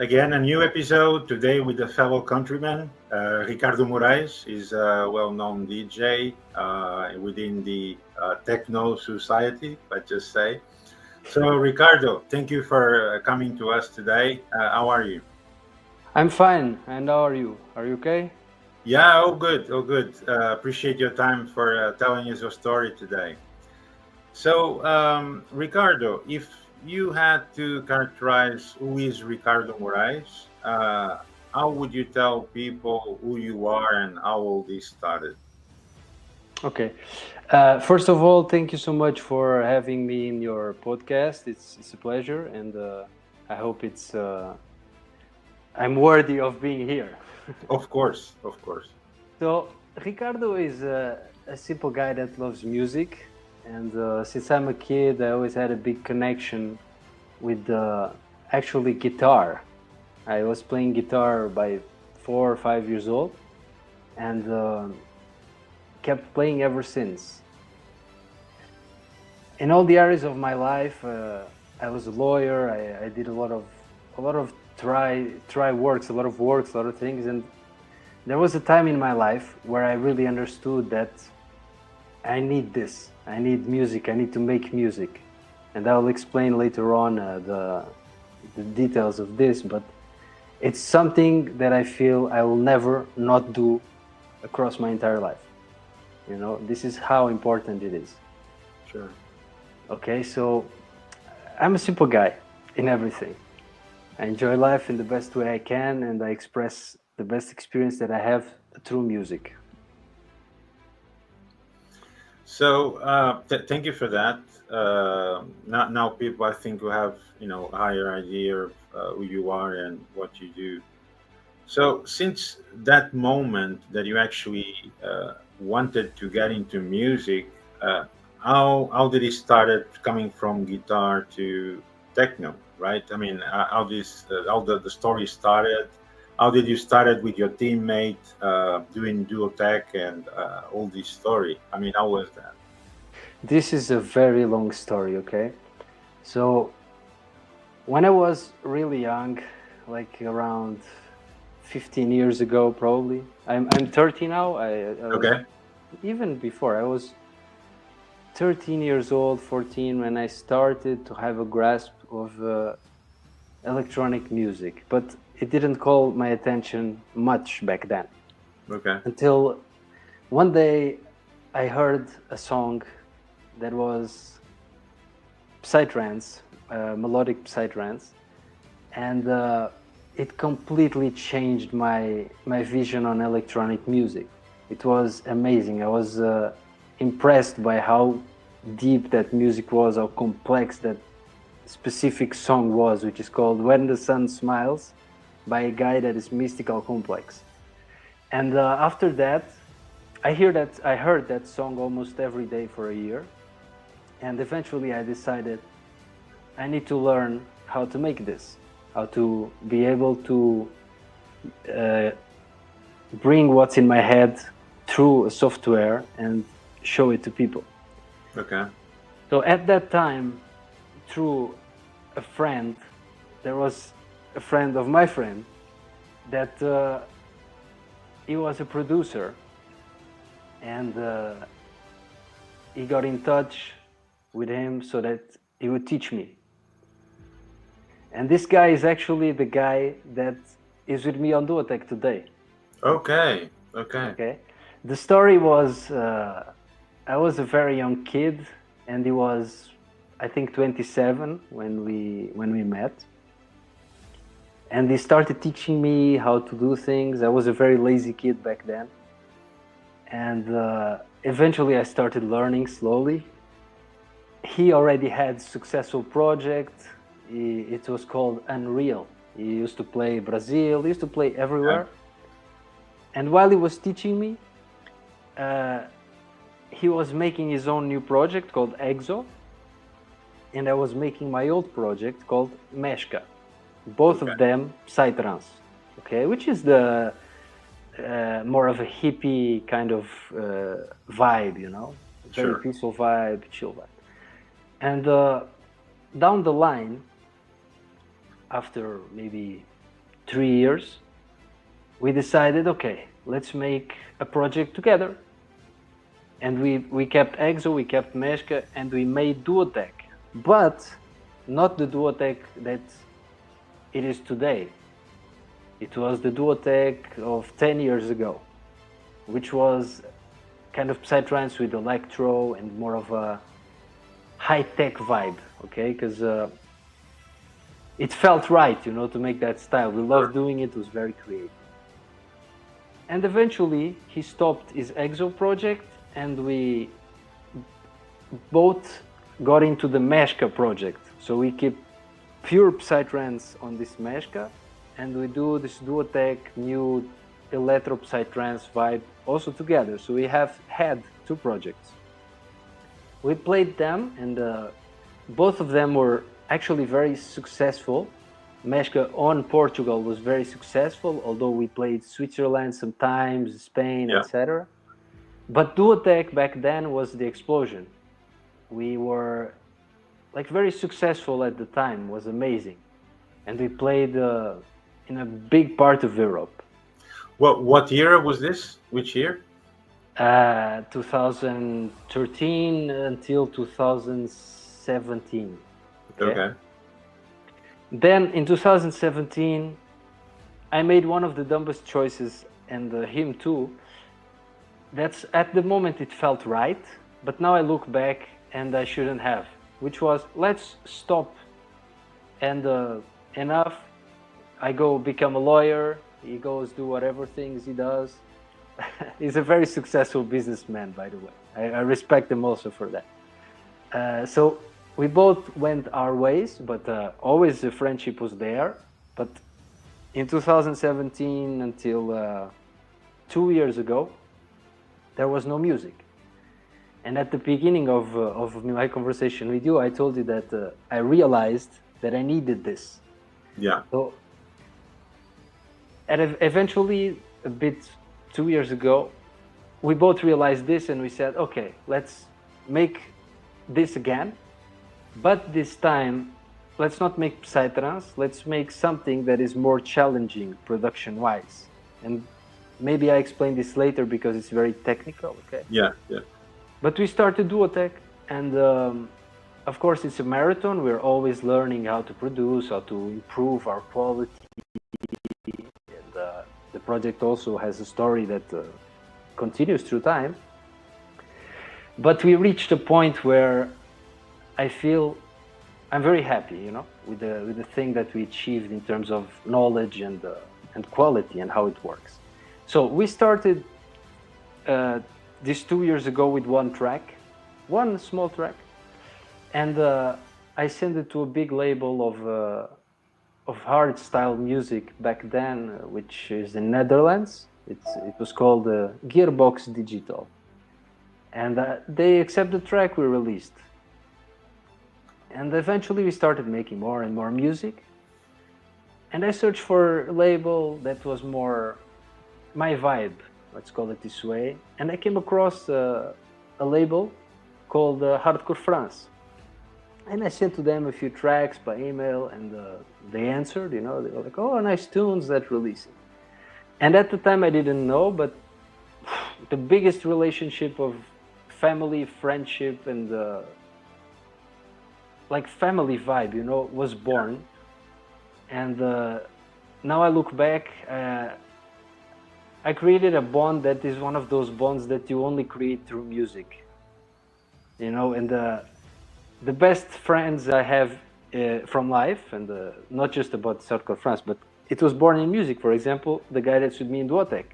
Again, a new episode today with a fellow countryman, Ricardo Morais. Is a well-known DJ within the Techno society, let's just say. So, Ricardo, thank you for coming to us today. How are you? I'm fine. And how are you? Are you okay? Yeah, all good, all good. Appreciate your time for telling us your story today. So, Ricardo, if you had to characterize who is Ricardo Morais, how would you tell people who you are and how all this started? Okay. First of all, thank you so much for having me in your podcast. It's a pleasure, and I hope I'm worthy of being here. Of course, of course. So Ricardo is a simple guy that loves music, and since I'm a kid, I always had a big connection with actually guitar. I was playing guitar by 4 or 5 years old, and kept playing ever since. In all the areas of my life, I was a lawyer. I did a lot of try works, a lot of works, a lot of things, and there was a time in my life where I really understood that I need this. I need music. I need to make music, and I'll explain later on the details of this. But it's something that I feel I will never not do across my entire life. You know, this is how important it is. Sure. Okay, so I'm a simple guy in everything. I enjoy life in the best way I can, and I express the best experience that I have through music. So, thank you for that. Now people, I think, will have a higher idea of who you are and what you do. So, since that moment that you actually wanted to get into music, how did it started coming from guitar to techno, right? I mean, how the story started. How did you started with your teammate doing Duotech and all this story? I mean, how was that? This is a very long story, okay? So, when I was really young, like around 15 years ago, probably, I'm 30 now. I was Okay. even before, I was 13 years old, 14, when I started to have a grasp of electronic music, but it didn't call my attention much back then. Okay. Until one day I heard a song that was Psytrance, melodic Psytrance, and it completely changed my vision on electronic music. It was amazing. I was impressed by how deep that music was, how complex that specific song was, which is called When the Sun Smiles by a guy that is mystical complex. And after that, I heard that song almost every day for a year, and eventually I decided I need to learn how to make this, how to be able to uh, bring what's in my head through a software and show it to people. Okay. So at that time, through a friend, there was a friend of my friend that he was a producer, and he got in touch with him so that he would teach me. And this guy is actually the guy that is with me on Duotech today. Okay. Okay. Okay, the story was I was a very young kid, and he was, I think, 27 when we met, and he started teaching me how to do things. I was a very lazy kid back then, and eventually I started learning slowly. He already had successful project. It was called Unreal. He used to play Brazil. He used to play everywhere. Okay. And while he was teaching me, uh, he was making his own new project called EXO, and I was making my old project called Meshka. Both Okay. of them Psytrance, okay, which is the more of a hippie kind of vibe, you know, very Sure. peaceful vibe, chill vibe. And down the line, after maybe 3 years, we decided, okay, let's make a project together. And we kept EXO, we kept Meshka, and we made Duotech. But not the Duotech that it is today. It was the Duotech of 10 years ago, which was kind of Psytrance with electro and more of a high-tech vibe, okay? Because it felt right, you know, to make that style. We loved doing it, it was very creative. And eventually, he stopped his EXO project, and we both got into the Meshka project. So we keep pure Psytrance on this Meshka, and we do this Duotech new electro Psytrance vibe also together. So we have had 2 projects. We played them, and both of them were actually very successful. Meshka on Portugal was very successful, although we played Switzerland sometimes, Spain, etc. But Duotech back then was the explosion. We were like very successful at the time, was amazing. And we played in a big part of Europe. What year was this? Which year? 2013 until 2017. Okay. Then in 2017, I made one of the dumbest choices, and him too. That's at the moment it felt right, but now I look back and I shouldn't have, which was, let's stop and enough. I go become a lawyer, he goes do whatever things he does. He's a very successful businessman, by the way. I respect him also for that. So we both went our ways, but always the friendship was there. But in 2017 until 2 years ago, there was no music. And at the beginning of my conversation with you, I told you that I realized that I needed this. Yeah. So, and eventually, a bit 2 years ago, we both realized this, and we said, okay, let's make this again. But this time, let's not make Psytrance, let's make something that is more challenging production-wise. And maybe I explain this later because it's very technical, okay? Yeah. But we started Duotech, and of course it's a marathon. We're always learning how to produce, how to improve our quality. And the project also has a story that continues through time. But we reached a point where I feel I'm very happy, you know, with the thing that we achieved in terms of knowledge and quality and how it works. So we started this 2 years ago with one small track, and I sent it to a big label of hardstyle music back then, which is in Netherlands. It was called Gearbox Digital, and they accepted the track we released. And eventually we started making more and more music, and I searched for a label that was more my vibe, let's call it this way, and I came across a label called Hardcore France, and I sent to them a few tracks by email, and they answered, you know, they were like, oh, nice tunes, that releasing. And at the time I didn't know, but the biggest relationship of family, friendship, and like family vibe, you know, was born. And now I look back, I created a bond that is one of those bonds that you only create through music, you know. And the best friends I have from life, and not just about Hardcore France, but it was born in music. For example, the guy that's with me in Duotech,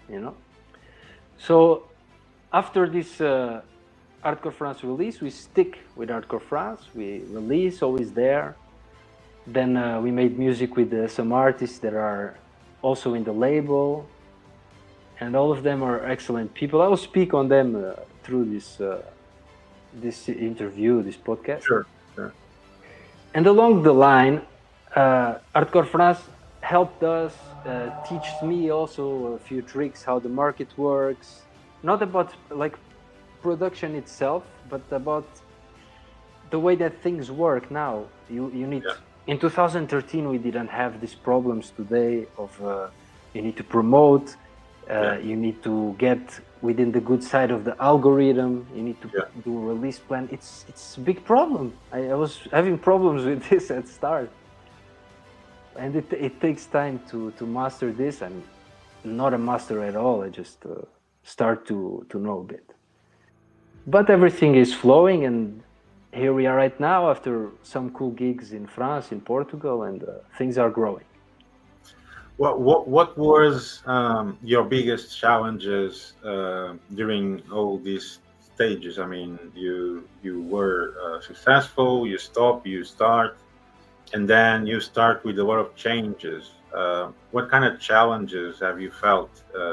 you know. So after this Hardcore France release, we stick with Hardcore France. We release, always there. Then we made music with some artists that are also in the label, and all of them are excellent people. I will speak on them through this this interview, this podcast. Sure. And along the line, Hardcore France helped us, teach me also a few tricks how the market works. Not about like production itself, but about the way that things work now. You need in 2013 we didn't have these problems today of you need to promote, you need to get within the good side of the algorithm, you need to do a release plan. It's a big problem. I was having problems with this at start, and it takes time to master this. I'm not a master at all. I just start to know a bit, but everything is flowing, and here we are right now after some cool gigs in France, in Portugal, and things are growing. What was your biggest challenges during all these stages? I mean, you were successful, you stop, you start, and then you start with a lot of changes. What kind of challenges have you felt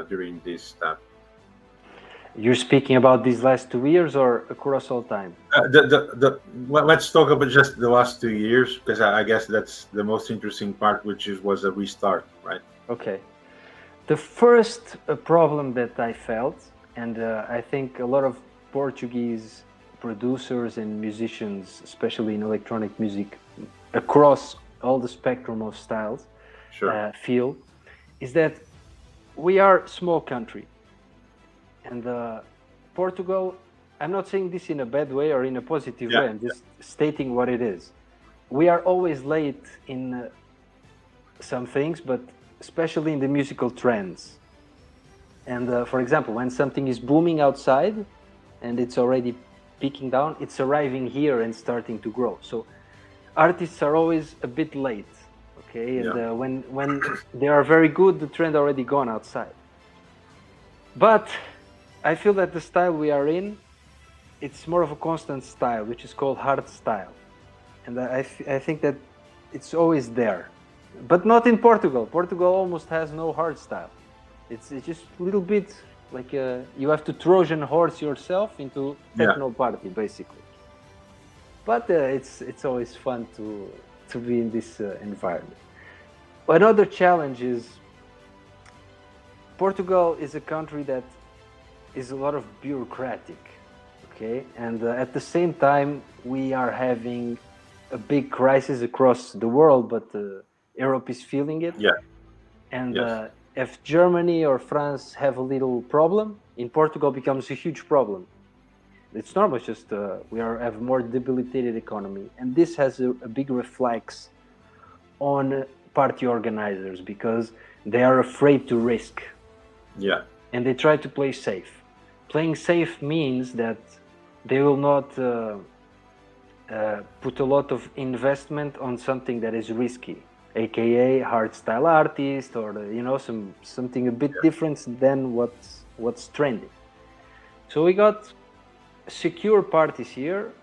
during this step? You're speaking about these last 2 years or across all time? Well, let's talk about just the last 2 years, because I guess that's the most interesting part, which was a restart, right? Okay. The first problem that I felt, and I think a lot of Portuguese producers and musicians, especially in electronic music, across all the spectrum of styles, feel, is that we are a small country. And Portugal, I'm not saying this in a bad way or in a positive way, I'm just stating what it is. We are always late in some things, but especially in the musical trends. And for example, when something is booming outside and it's already peaking down, it's arriving here and starting to grow. So artists are always a bit late, okay? And when they are very good, the trend already gone outside. But I feel that the style we are in, it's more of a constant style, which is called hard style. And I think that it's always there. But not in Portugal. Portugal almost has no hard style. It's just a little bit like you have to Trojan horse yourself into techno party, basically. But it's always fun to be in this environment. Another challenge is Portugal is a country that is a lot of bureaucratic, okay? And at the same time, we are having a big crisis across the world, but Europe is feeling it. And if Germany or France have a little problem, in Portugal becomes a huge problem. It's normal, it's just we have a more debilitated economy. And this has a big reflex on party organizers because they are afraid to risk. And they try to play safe. Playing safe means that they will not put a lot of investment on something that is risky, aka hardstyle artist, or something a bit different than what's trending. So we got secure parties here,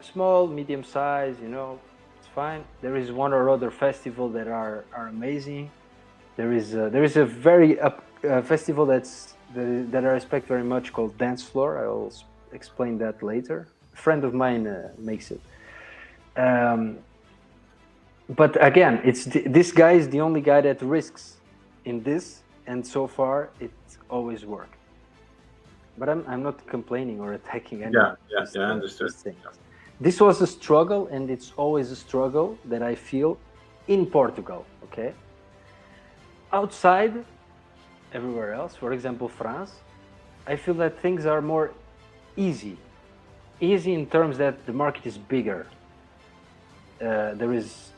small, medium size, it's fine. There is one or other festival that are amazing. There is a very festival that I respect very much called Dance Floor. I will explain that later. A friend of mine makes it. But again, this guy is the only guy that risks in this, and so far it always worked. But I'm not complaining or attacking anyone. I understood. This was a struggle, and it's always a struggle that I feel in Portugal, okay? Outside, everywhere else, for example, France, I feel that things are more easy. Easy in terms that the market is bigger. There is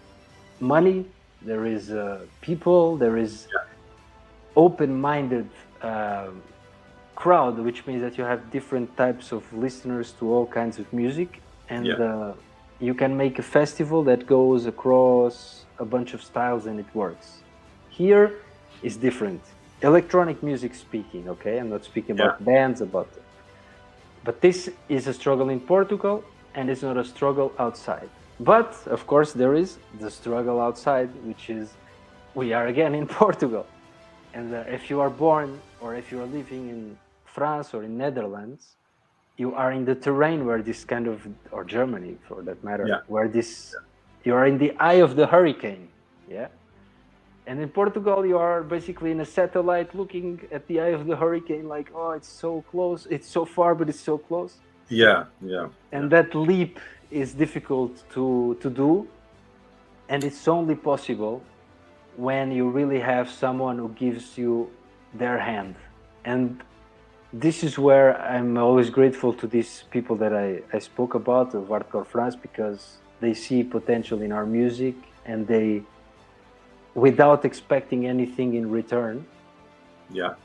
money, there is people, there is open-minded crowd, which means that you have different types of listeners to all kinds of music, and you can make a festival that goes across a bunch of styles and it works. Here is different. Electronic music speaking, okay? I'm not speaking about bands, but this is a struggle in Portugal, and it's not a struggle outside. But of course there is the struggle outside, which is we are again in Portugal. And if you are born or if you are living in France or in Netherlands, you are in the terrain where this kind of, or Germany for that matter, where this, you are in the eye of the hurricane, And in Portugal, you are basically in a satellite looking at the eye of the hurricane like, oh, it's so close, it's so far, but it's so close. And that leap is difficult to do. and it's only possible when you really have someone who gives you their hand. And this is where I'm always grateful to these people that I spoke about of Hardcore France, because they see potential in our music, and they, without expecting anything in return, Yeah.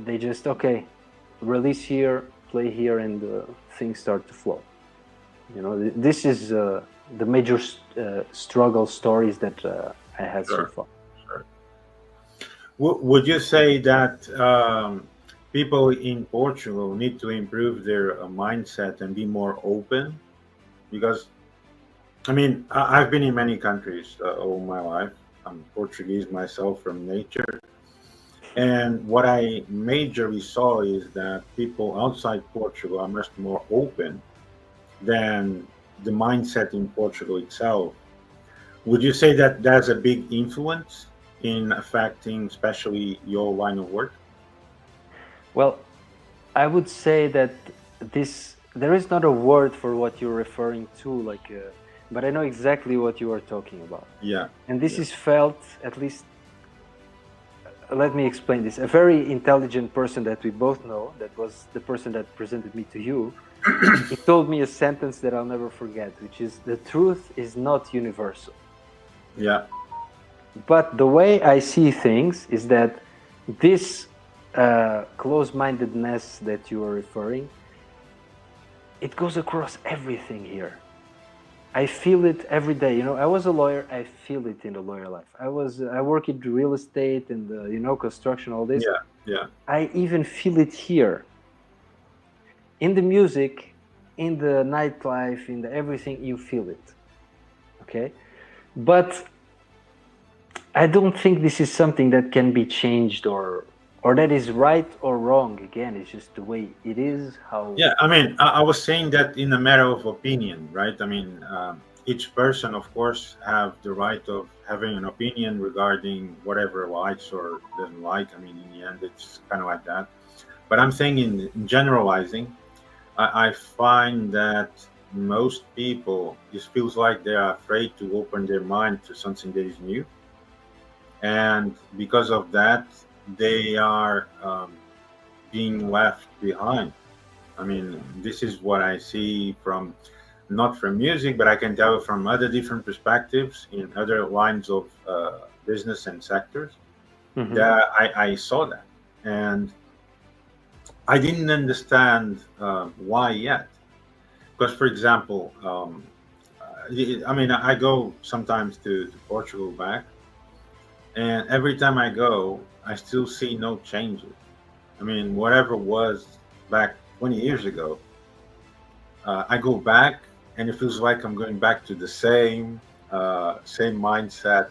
they just, okay, release here, play here, and things start to flow. You know, this is the major struggle stories that I had so Sure. far. Sure. Would you say that people in Portugal need to improve their mindset and be more open? Because I mean, I've been in many countries all my life. I'm Portuguese myself from nature. And what I majorly saw is that people outside Portugal are much more open than the mindset in Portugal itself. Would you say that there's a big influence in affecting, especially your line of work? Well, I would say that there is not a word for what you're referring to, like, but I know exactly what you are talking about. Yeah. And this Yeah. is felt, at least, let me explain this. A very intelligent person that we both know, that was the person that presented me to you, he told me a sentence that I'll never forget, which is, the truth is not universal. Yeah. But the way I see things is that this close-mindedness that you are referring, it goes across everything here. I feel it every day. You know, I was a lawyer. I feel it in the lawyer life. I work in real estate and you know, construction, all this. Yeah. Yeah. I even feel it here in the music, in the nightlife, in the everything. You feel it, okay? But I don't think this is something that can be changed, or that is right or wrong. Again, it's just the way it is. How? Yeah, I mean, I was saying that in a matter of opinion, right? I mean, each person, of course, have the right of having an opinion regarding whatever likes or doesn't like. I mean, in the end, it's kind of like that. But I'm saying in generalizing, I find that most people just feels like they are afraid to open their mind to something that is new, and because of that, they are being left behind. I mean, this is what I see from not from music, but I can tell from other different perspectives in other lines of business and sectors Mm-hmm. that I saw that. And I didn't understand why yet. Because, for example, I mean, I go sometimes to Portugal back, and every time I go, I still see no changes. I mean, whatever was back 20 years ago, I go back and it feels like I'm going back to the same mindset,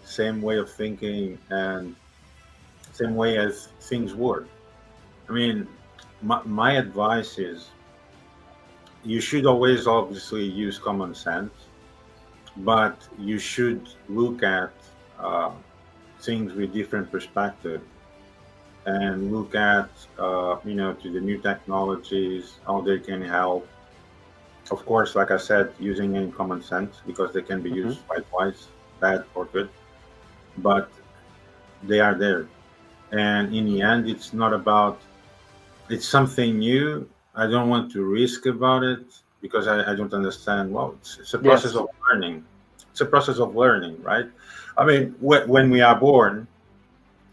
same way of thinking, and same way as things were. I mean, my advice is you should always obviously use common sense, but you should look at uh, things with different perspective and look at to the new technologies, how they can help. Of course, like I said, using in common sense because they can be Mm-hmm. used likewise, bad or good, but they are there. And in the end, it's not about, it's something new. I don't want to risk about it because I don't understand. Well, it's a process Yes, of learning. It's a process of learning, right? I mean, when we are born,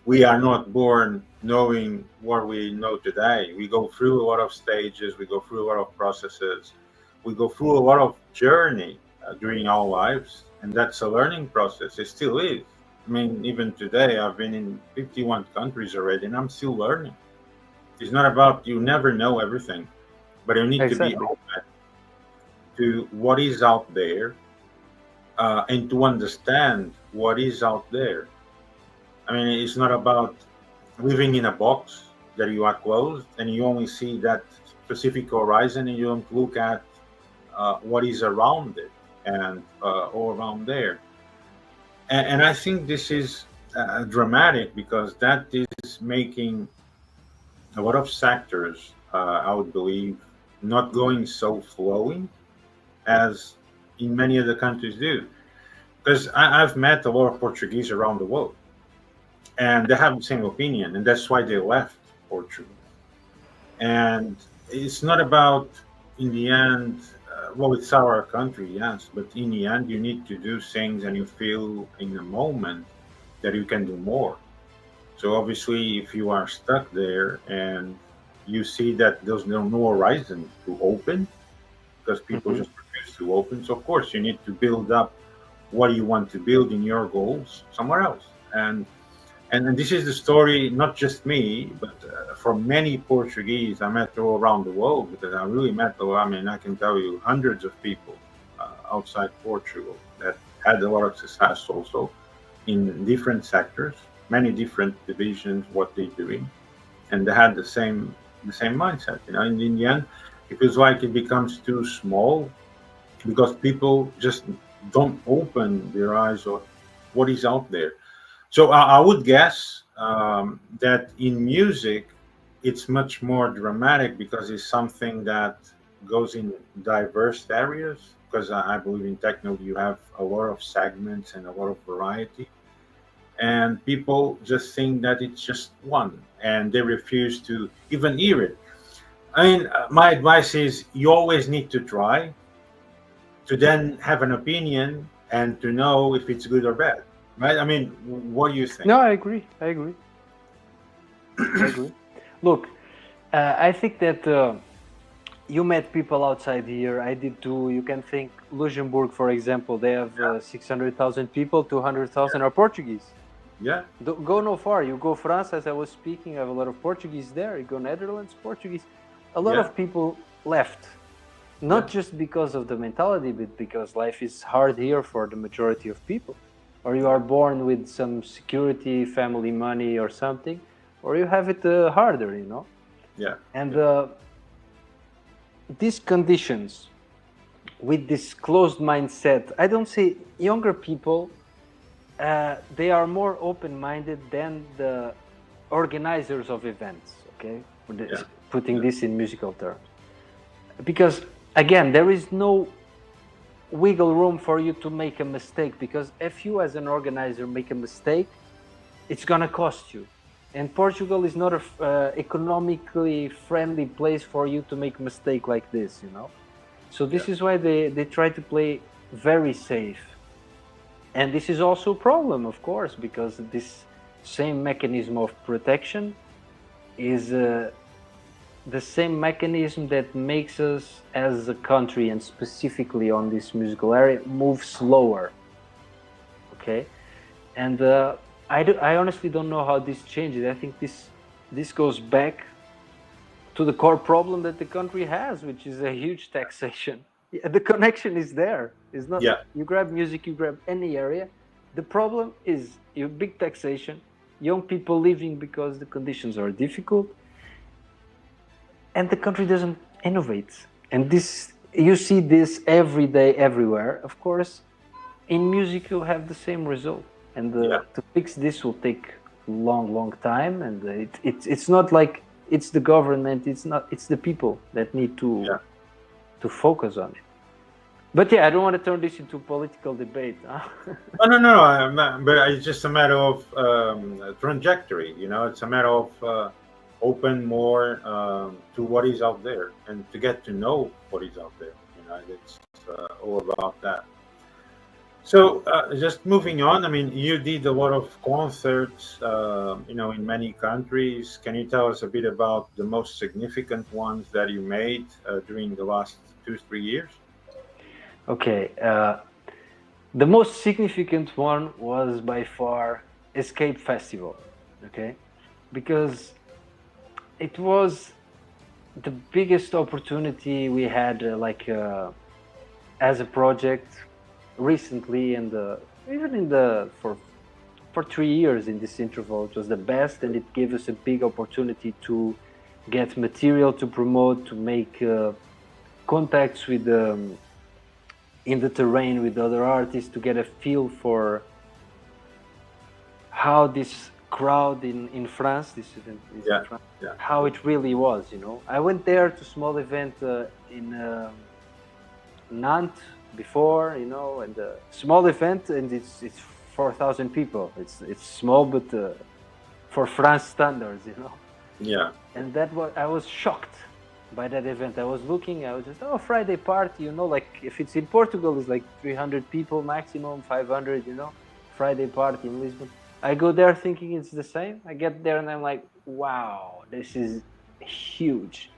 we are not born knowing what we know today. We go through a lot of stages, we go through a lot of processes, we go through a lot of journey during our lives, and that's a learning process. It still is. I mean, even today, I've been in 51 countries already, and I'm still learning. It's not about you never know everything, but you need to be exactly. open to what is out there and to understand what is out there. I mean, it's not about living in a box that you are closed and you only see that specific horizon and you don't look at what is around it and all around there. And I think this is dramatic because that is making a lot of sectors, I would believe, not going so flowing as in many other countries do. because I've met a lot of Portuguese around the world, and they have the same opinion, and that's why they left Portugal. And it's not about, in the end, well, it's our country, yes, but in the end, you need to do things and you feel in the moment that you can do more. So obviously, if you are stuck there and you see that there's no horizon to open because people Hmm. just refuse to open, so of course you need to build up what you want to build in your goals somewhere else. And this is the story, not just me, but for many Portuguese I met all around the world, because I really met a lot. I mean, I can tell you hundreds of people outside Portugal that had a lot of success also in different sectors, many different divisions, what they're doing, and they had the same mindset. And in the end, it feels like it becomes too small because people just don't open their eyes on what is out there. So I would guess that in music, it's much more dramatic because it's something that goes in diverse areas. Because I believe in techno, you have a lot of segments and a lot of variety, and people just think that it's just one, and they refuse to even hear it. I mean, my advice is you always need to try to then have an opinion and to know if it's good or bad, right? I mean, what do you think? No, I agree. I agree. I agree. Look, I think that you met people outside here. I did too. You can think Luxembourg, for example. They have 600,000 people. 200,000 are Portuguese. Yeah, Don't go no far. You go France, as I was speaking. I have a lot of Portuguese there. You go Netherlands, Portuguese. A lot yeah, of people left, yeah, not just because of the mentality, but because life is hard here for the majority of people. Or you are born with some security, family money, or something, or you have it harder, you know. yeah, And yeah, these conditions, with this closed mindset, I don't say younger people. They are more open-minded than the organizers of events. Okay, yeah, putting yeah, this in musical terms, because again, there is no wiggle room for you to make a mistake, because if you as an organizer make a mistake, it's going to cost you, and Portugal is not a economically friendly place for you to make a mistake like this, you know. So yeah, this is why they try to play very safe, and this is also a problem, of course, because this same mechanism of protection is the same mechanism that makes us as a country, and specifically on this musical area, move slower. Okay, and I honestly don't know how this changes. I think this goes back to the core problem that the country has, which is a huge taxation. Yeah, the connection is there. It's not, yeah, you grab music, you grab any area. The problem is you big taxation, young people leaving because the conditions are difficult, and the country doesn't innovate. And this, you see this every day, everywhere. Of course, in music you have the same result, and yeah, to fix this will take long time. And it's not like it's the government. It's not. It's the people that need yeah. to focus on it. But yeah, I don't want to turn this into a political debate. Huh? Oh, no, no, no. But it's just a matter of trajectory. It's a matter of open more to what is out there and to get to know what is out there. It's all about that. So, just moving on, I mean, you did a lot of concerts, in many countries. Can you tell us a bit about the most significant ones that you made during the last 2, 3 years? Okay, the most significant one was by far Escape Festival. Okay, because it was the biggest opportunity we had, as a project recently, and even in the for 3 years in this interval. It was the best, and it gave us a big opportunity to get material to promote, to make contacts with in the terrain with other artists, to get a feel for how this crowd in France, this event is in Yeah, France, yeah, how it really was. I went there to small event in Nantes before, you know, and a small event, and it's 4,000 people. It's small, but for France standards, you know. Yeah. And that was, I was shocked by that event. I was looking, I was just, oh, Friday party, you know, like if it's in Portugal, it's like 300 people maximum, 500, you know, Friday party in Lisbon. I go there thinking it's the same. I get there and I'm like, wow, this is huge.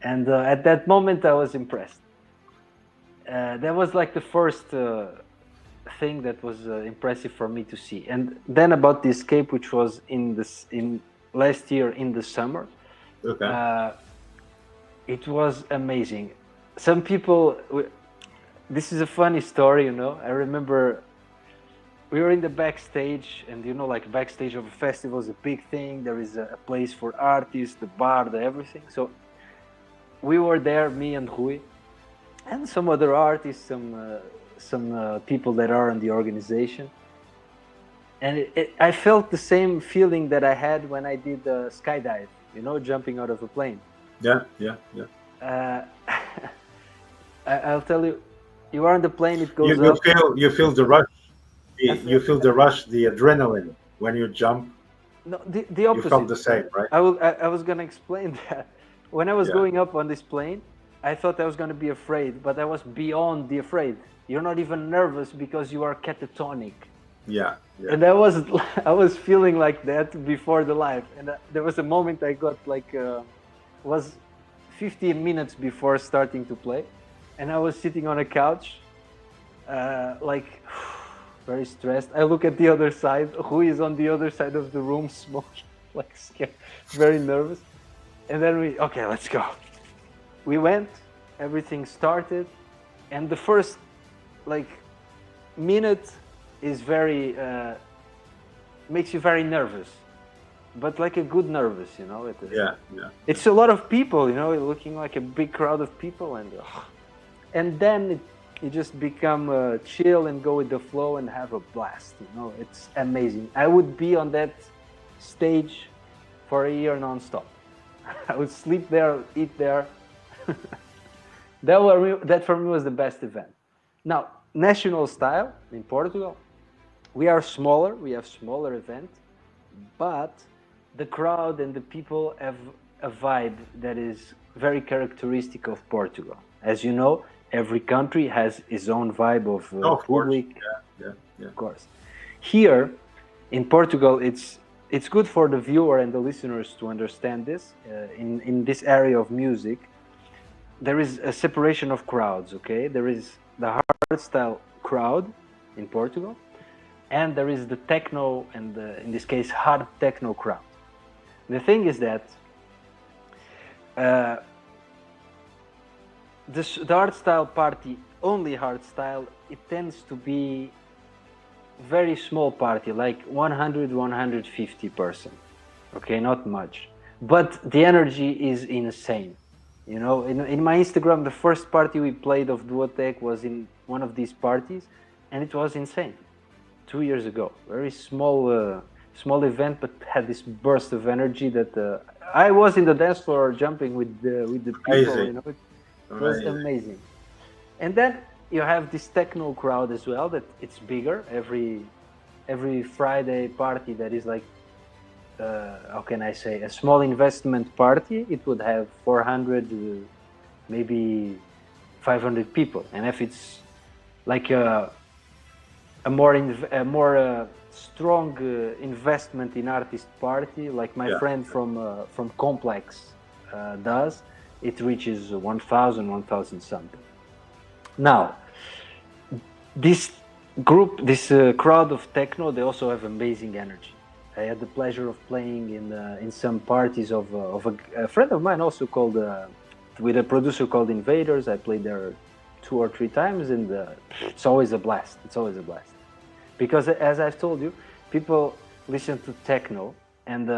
And at that moment, I was impressed. That was like the first thing that was impressive for me to see. And then about the escape, which was in last year in the summer. Okay. It was amazing. Some people, this is a funny story, you know. I remember we were in the backstage, and you know, like backstage of a festival is a big thing. There is a place for artists, the bar, the everything. So we were there, me and Rui, and some other artists, some people that are in the organization. And I felt the same feeling that I had when I did the skydive, you know, jumping out of a plane. Yeah. I'll tell you, you are on the plane, it goes up. You feel the rush. You feel the rush, the adrenaline when you jump. No, the opposite. You felt the same, right? I was gonna explain that. When I was going up on this plane, I thought I was gonna be afraid, but I was beyond the afraid. You're not even nervous because you are catatonic. Yeah. And I was feeling like that before the live, and there was a moment I got like was 15 minutes before starting to play, and I was sitting on a couch, like very stressed. I look at the other side, who is on the other side of the room smoking, like scared, very nervous. And then okay, let's go. We went, everything started, and the first like minute is very makes you very nervous, but like a good nervous, you know. It's a lot of people, you know, looking like a big crowd of people, and then you just become chill and go with the flow and have a blast, you know. It's amazing. I would be on that stage for a year non-stop. I would sleep there, eat there. That for me was the best event. Now, national style in Portugal, we are smaller, we have smaller events, but the crowd and the people have a vibe that is very characteristic of Portugal. As you know, every country has its own vibe of public. Yeah. Of course. Here in Portugal, it's good for the viewer and the listeners to understand this. In this area of music, there is a separation of crowds, okay? There is the hardstyle crowd in Portugal, and there is the techno and in this case hard techno crowd. The thing is that the hardstyle party, only hardstyle, it tends to be very small party, like 100, 150 person, okay, not much, but the energy is insane. You know, in my Instagram, the first party we played of Duotech was in one of these parties, and it was insane. 2 years ago, very small event, but had this burst of energy that I was in the dance floor jumping with the people. Amazing. You know, it was amazing. And then you have this techno crowd as well. That it's bigger. Every Friday party that is like, how can I say, a small investment party. It would have 400, maybe 500 people. And if it's like a more strong investment in artist party, like my friend from Complex does, it reaches 1,000, 1,000 something. Now, this group, this crowd of techno, they also have amazing energy. I had the pleasure of playing in some parties of a friend of mine, also called with a producer called Invaders. I played there 2 or 3 times, and it's always a blast. It's always a blast. Because as I've told you, people listen to techno, and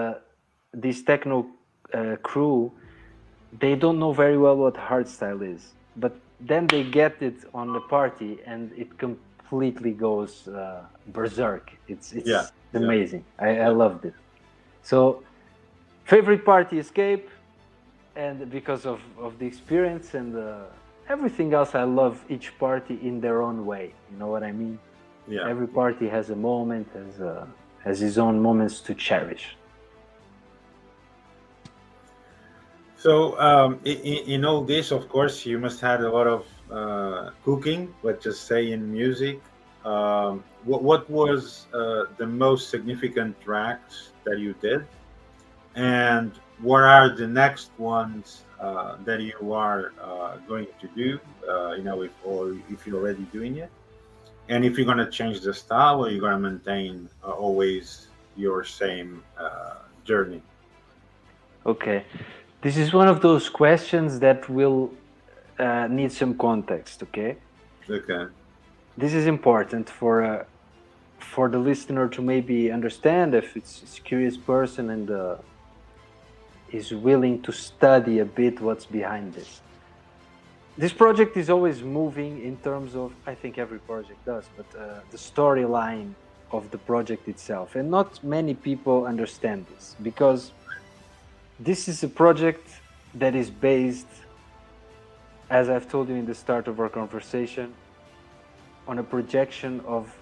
this techno crew, they don't know very well what hardstyle is, but then they get it on the party, and it completely goes berserk. It's amazing. I loved it. So, favorite party, escape, and because of the experience and everything else, I love each party in their own way. You know what I mean? Yeah. Every party has a moment, has his own moments to cherish. So, in all this, of course, you must had a lot of cooking. Let's just say in music. What was the most significant tracks that you did, and what are the next ones that you are going to do? If you're already doing it, and if you're gonna change the style, or you're gonna maintain always your same journey. Okay. This is one of those questions that will need some context, okay? Okay. This is important for the listener to maybe understand if it's a curious person and is willing to study a bit what's behind this. This project is always moving in terms of, I think every project does, but the storyline of the project itself. And not many people understand this, because this is a project that is based, as I've told you in the start of our conversation, on a projection of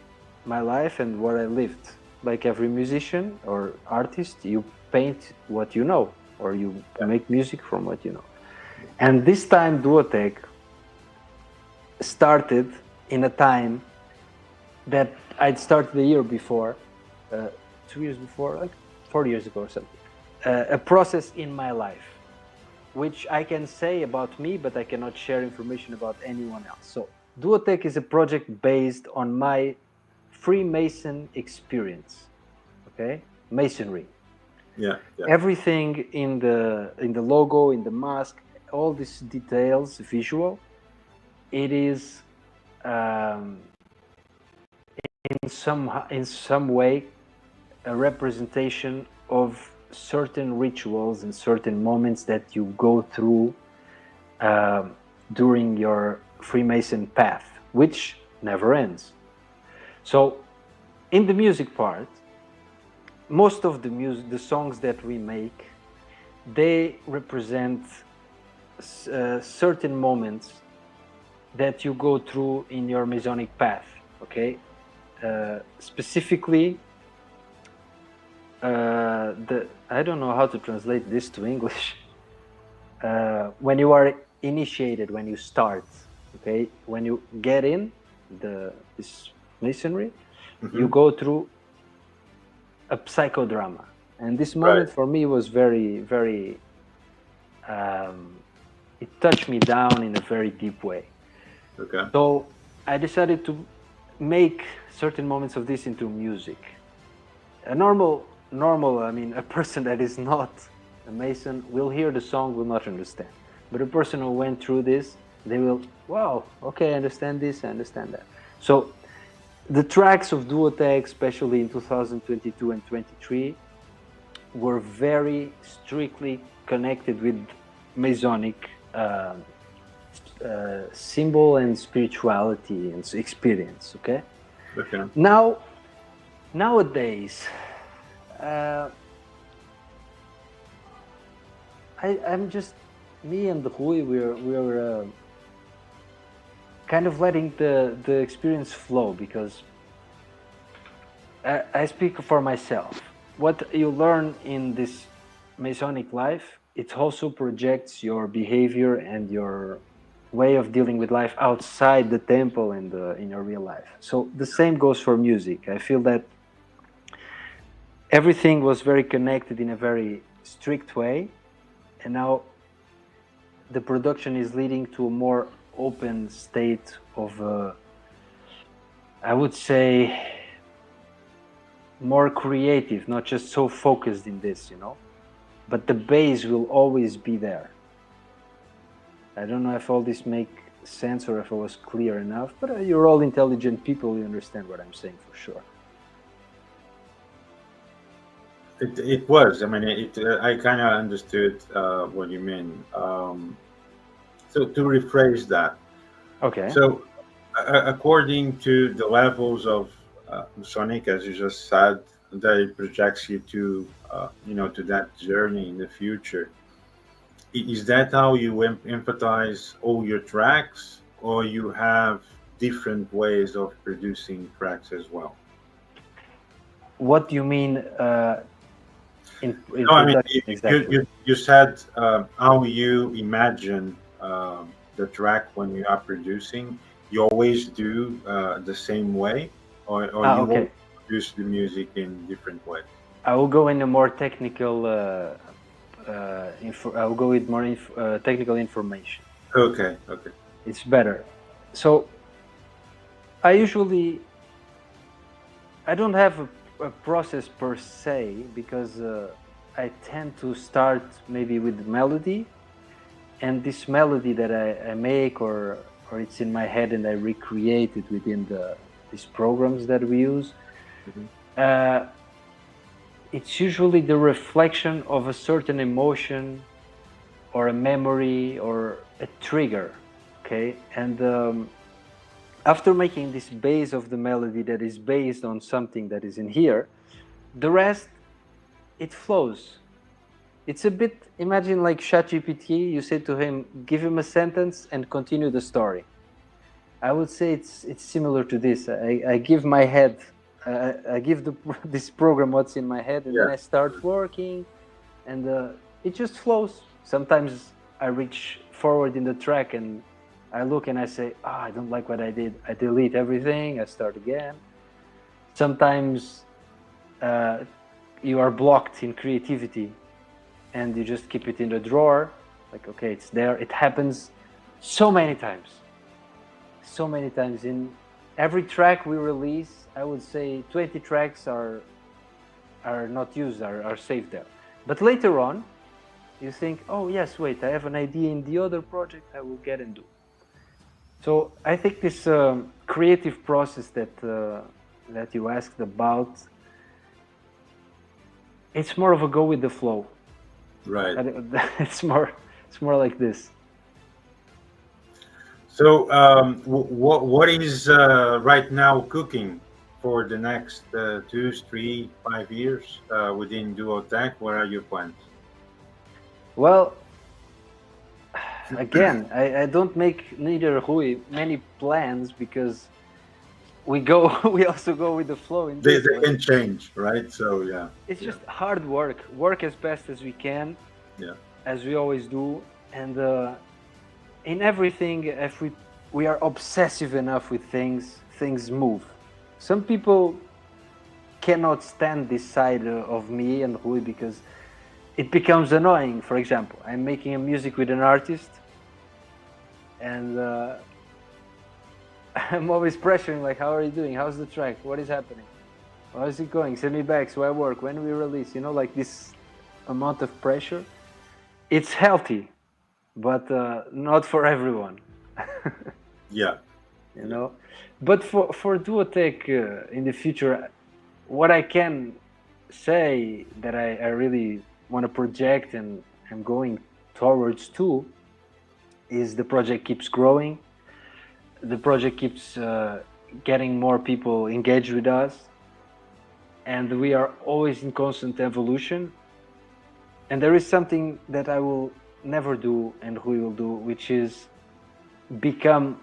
my life and what I lived. Like every musician or artist, you paint what you know, or you make music from what you know. And this time Duotech started in a time that I'd started the year before, 2 years before, like 4 years ago or something, a process in my life, which I can say about me, but I cannot share information about anyone else. So Duotech is a project based on my Freemason experience, okay? Masonry. Yeah. Everything in the logo, in the mask, all these details, visual, it is in some way a representation of certain rituals and certain moments that you go through during your Freemason path, which never ends. So in the music part, most of the songs that we make, they represent certain moments that you go through in your Masonic path, okay? Specifically, I don't know how to translate this to English. When you are initiated, when you start, okay, when you get in this masonry, you go through a psychodrama, and this moment for me was very, very. It touched me down in a very deep way. Okay. So I decided to make certain moments of this into music. A normal, I mean, a person that is not a Mason will hear the song, will not understand. But a person who went through this, they will, wow, okay, I understand this, I understand that. So the tracks of Duotech, especially in 2022 and 23, were very strictly connected with Masonic symbol and spirituality and experience, okay? Okay. Nowadays, I'm just, me and Rui, we're kind of letting the experience flow, because I speak for myself. What you learn in this Masonic life, it also projects your behavior and your way of dealing with life outside the temple and in your real life. So the same goes for music. I feel that everything was very connected in a very strict way, and now the production is leading to a more open state of, I would say, more creative, not just so focused in this, you know, but the base will always be there. I don't know if all this make sense or if I was clear enough, but you're all intelligent people, you understand what I'm saying for sure. It was. I mean, I kind of understood what you mean. So to rephrase that, Okay. so according to the levels of Sonic, as you just said, that it projects you to, to that journey in the future. Is that how you empathize all your tracks, or you have different ways of producing tracks as well? What do you mean in No, I mean, production exactly? you said how you imagine the track when you are producing. You always do the same way, or Ah, you okay. always produce the music in different ways? I will go in a more technical. I will go with more technical information. Okay, okay. It's better. So I usually I don't have a process per se because I tend to start maybe with melody, and this melody that I make or it's in my head and I recreate it within these programs that we use. Mhm. It's usually the reflection of a certain emotion or a memory or a trigger. Okay, and after making this base of the melody that is based on something that is in here, the rest, it flows. It's a bit, imagine like ChatGPT, you say to him, give him a sentence and continue the story. I would say it's similar to this. I give my head, I give this program what's in my head, and then Yeah. I start working, and it just flows. Sometimes I reach forward in the track and I look and I say, I don't like what I did. I delete everything. I start again. Sometimes you are blocked in creativity and you just keep it in the drawer. Like, okay, it's there. It happens so many times. So many times. In every track we release, I would say 20 tracks are not used, are saved there. But later on, you think, oh yes, wait, I have an idea in the other project, I will get and do. So I think this creative process that you asked about, it's more of a go with the flow. Right. It's more like this. So, what is right now cooking for the next 2, 3, 5 years within Duotech? What are your plans? Well, again, I don't make neither Rui many plans because we also go with the flow in They this they one. can change, right? So yeah, It's yeah, just hard work as best as we can, yeah, as we always do, and in everything, if we are obsessive enough with things move. Some people cannot stand this side of me and Rui because it becomes annoying. For example, I'm making a music with an artist, and I'm always pressuring, like, how are you doing? How's the track? What is happening? How is it going? Send me back so I work. When we release, like this amount of pressure. It's healthy, but not for everyone. yeah, you yeah. know. But for Duotech in the future, what I can say that I really want to project and I'm going towards too is the project keeps growing. The project keeps getting more people engaged with us, and we are always in constant evolution. And there is something that I will never do and we will do, which is become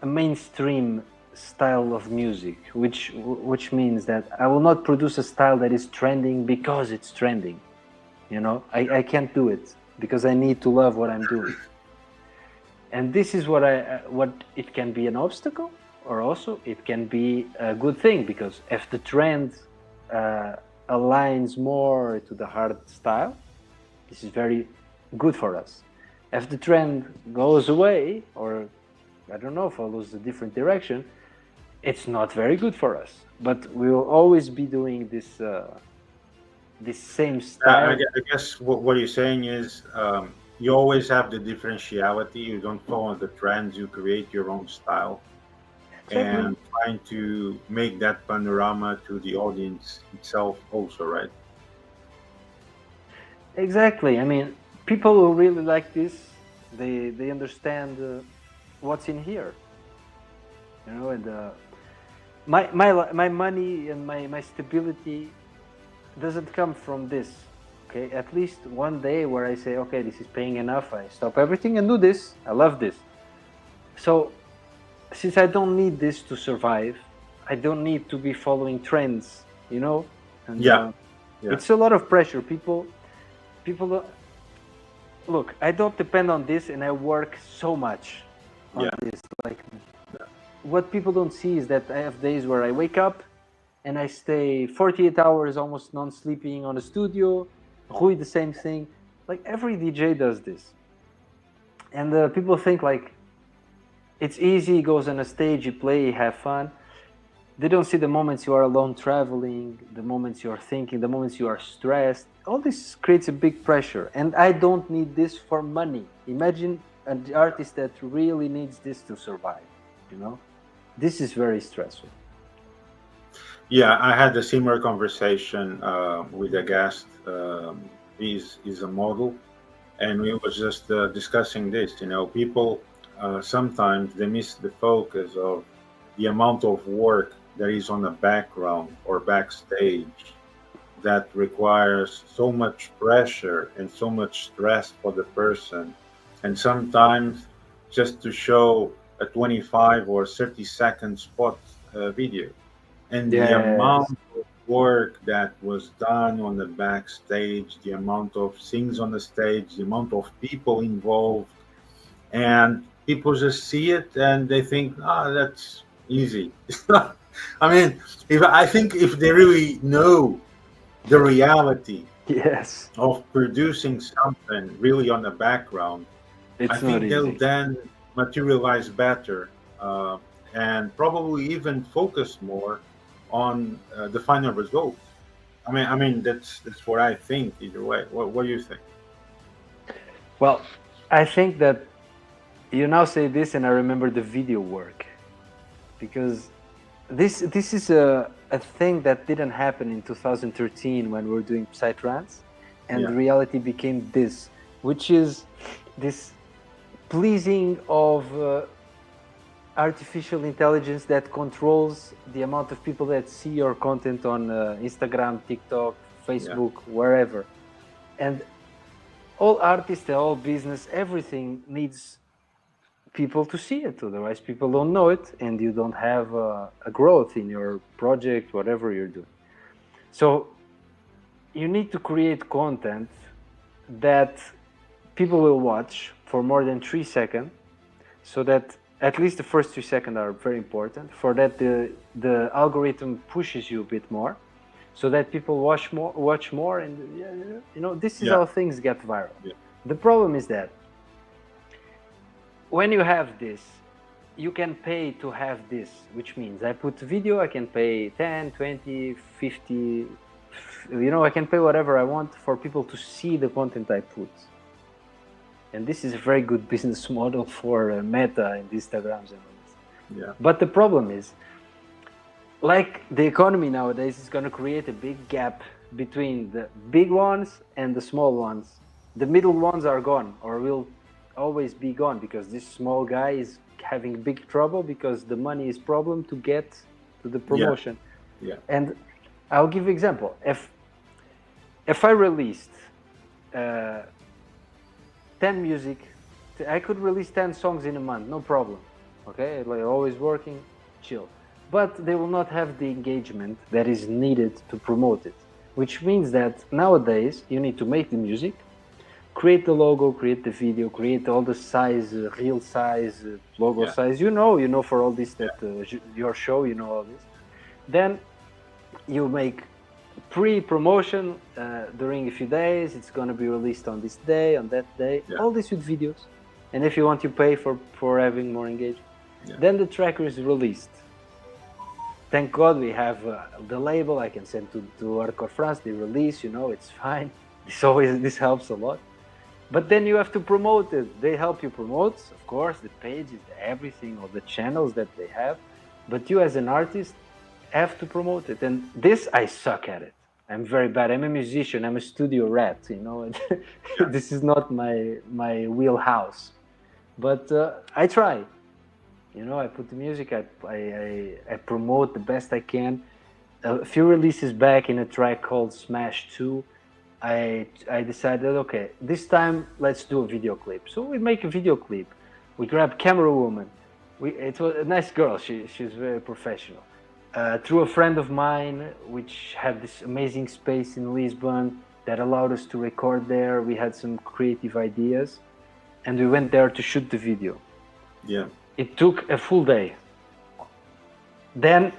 a mainstream style of music, which means that I will not produce a style that is trending because it's trending. I can't do it because I need to love what I'm doing. And this is what it can be an obstacle, or also it can be a good thing, because if the trend aligns more to the hard style, this is very good for us. If the trend goes away, or I don't know, follows a different direction, it's not very good for us. But we will always be doing this same style. I guess what you're saying is you always have the differentiality. You don't follow the trends. You create your own style Exactly. and trying to make that panorama to the audience itself also, right? Exactly. I mean, people who really like this, they understand what's in here, and my money and my stability doesn't come from this. Okay, at least one day where I say, okay, this is paying enough. I stop everything and do this. I love this. So since I don't need this to survive, I don't need to be following trends, you know. And Yeah, yeah, it's a lot of pressure. People look. I don't depend on this, and I work so much on yeah, this. Like, what people don't see is that I have days where I wake up and I stay 48 hours almost non-sleeping on a studio. Rui, the same thing. Like every DJ does this, and people think like it's easy. Goes on a stage, you play, you have fun. They don't see the moments you are alone traveling, the moments you are thinking, the moments you are stressed. All this creates a big pressure, and I don't need this for money. Imagine an artist that really needs this to survive. You know, this is very stressful. yeah. I had a similar conversation with a guest. He's a model, and we was just discussing this. You know, people sometimes they miss the focus of the amount of work that is on the background or backstage that requires so much pressure and so much stress for the person, and sometimes just to show a 25 or 30-second spot video, and the Yes. amount of work that was done on the backstage, the amount of things on the stage, the amount of people involved, and people just see it and they think, ah, that's easy. It's not. I mean, if I think if they really know the reality Yes. of producing something really on the background, I It's not think they'll easy. then materialize better, and probably even focus more on the final result. I mean that's what I think. Either way, what do you think? Well, I think that you now say this, and I remember the video work because this is a thing that didn't happen in 2013 when we were doing Psytrance, and Yeah, the reality became this, which is this pleasing of artificial intelligence that controls the amount of people that see your content on Instagram, TikTok, yeah, Facebook, wherever. And all artists, all business, everything needs people to see it. Otherwise, people don't know it, and you don't have a growth in your project, whatever you're doing. So you need to create content that people will watch for more than 3 seconds, so that at least the first 3 seconds are very important. For that, the algorithm pushes you a bit more, so that people watch more, and you know this is yeah, how things get viral. yeah, The problem is that when you have this, you can pay to have this, which means I put video, I can pay 10, 20, 50, you know, I can pay whatever I want for people to see the content I put. And this is a very good business model for Meta and Instagrams and all this. yeah, But the problem is, like the economy nowadays is going to create a big gap between the big ones and the small ones. The middle ones are gone, or will always be gone, because this small guy is having big trouble because the money is problem to get to the yeah, promotion. yeah, And I'll give you example. If I released 10 music, I could release 10 songs in a month, no problem. Okay, like always working, chill. But they will not have the engagement that is needed to promote it. Which means that nowadays you need to make the music, create the logo, create the video, create all the size, real size, logo yeah, size. You know for all this that your show, you know all this. Then you make pre-promotion during a few days. It's going to be released on this day, on that day. yeah, All this with videos. And if you want, you pay for having more engagement. yeah, Then the tracker is released. Thank God we have the label. I can send to Hardcore France. They release, you know, it's fine. This helps a lot. But then you have to promote it. They help you promote, of course, the pages, everything, all the channels that they have. But you as an artist have to promote it. And this, I suck at it. I'm very bad. I'm a musician. I'm a studio rat, you know. yeah, This is not my wheelhouse. But I try. You know, I put the music, I promote the best I can. A few releases back in a track called Smash 2, I decided, okay, this time let's do a video clip. So we make a video clip. We grab camera woman. It was a nice girl. She's very professional. Through a friend of mine, which had this amazing space in Lisbon that allowed us to record there. We had some creative ideas, and we went there to shoot the video. Yeah. It took a full day. Then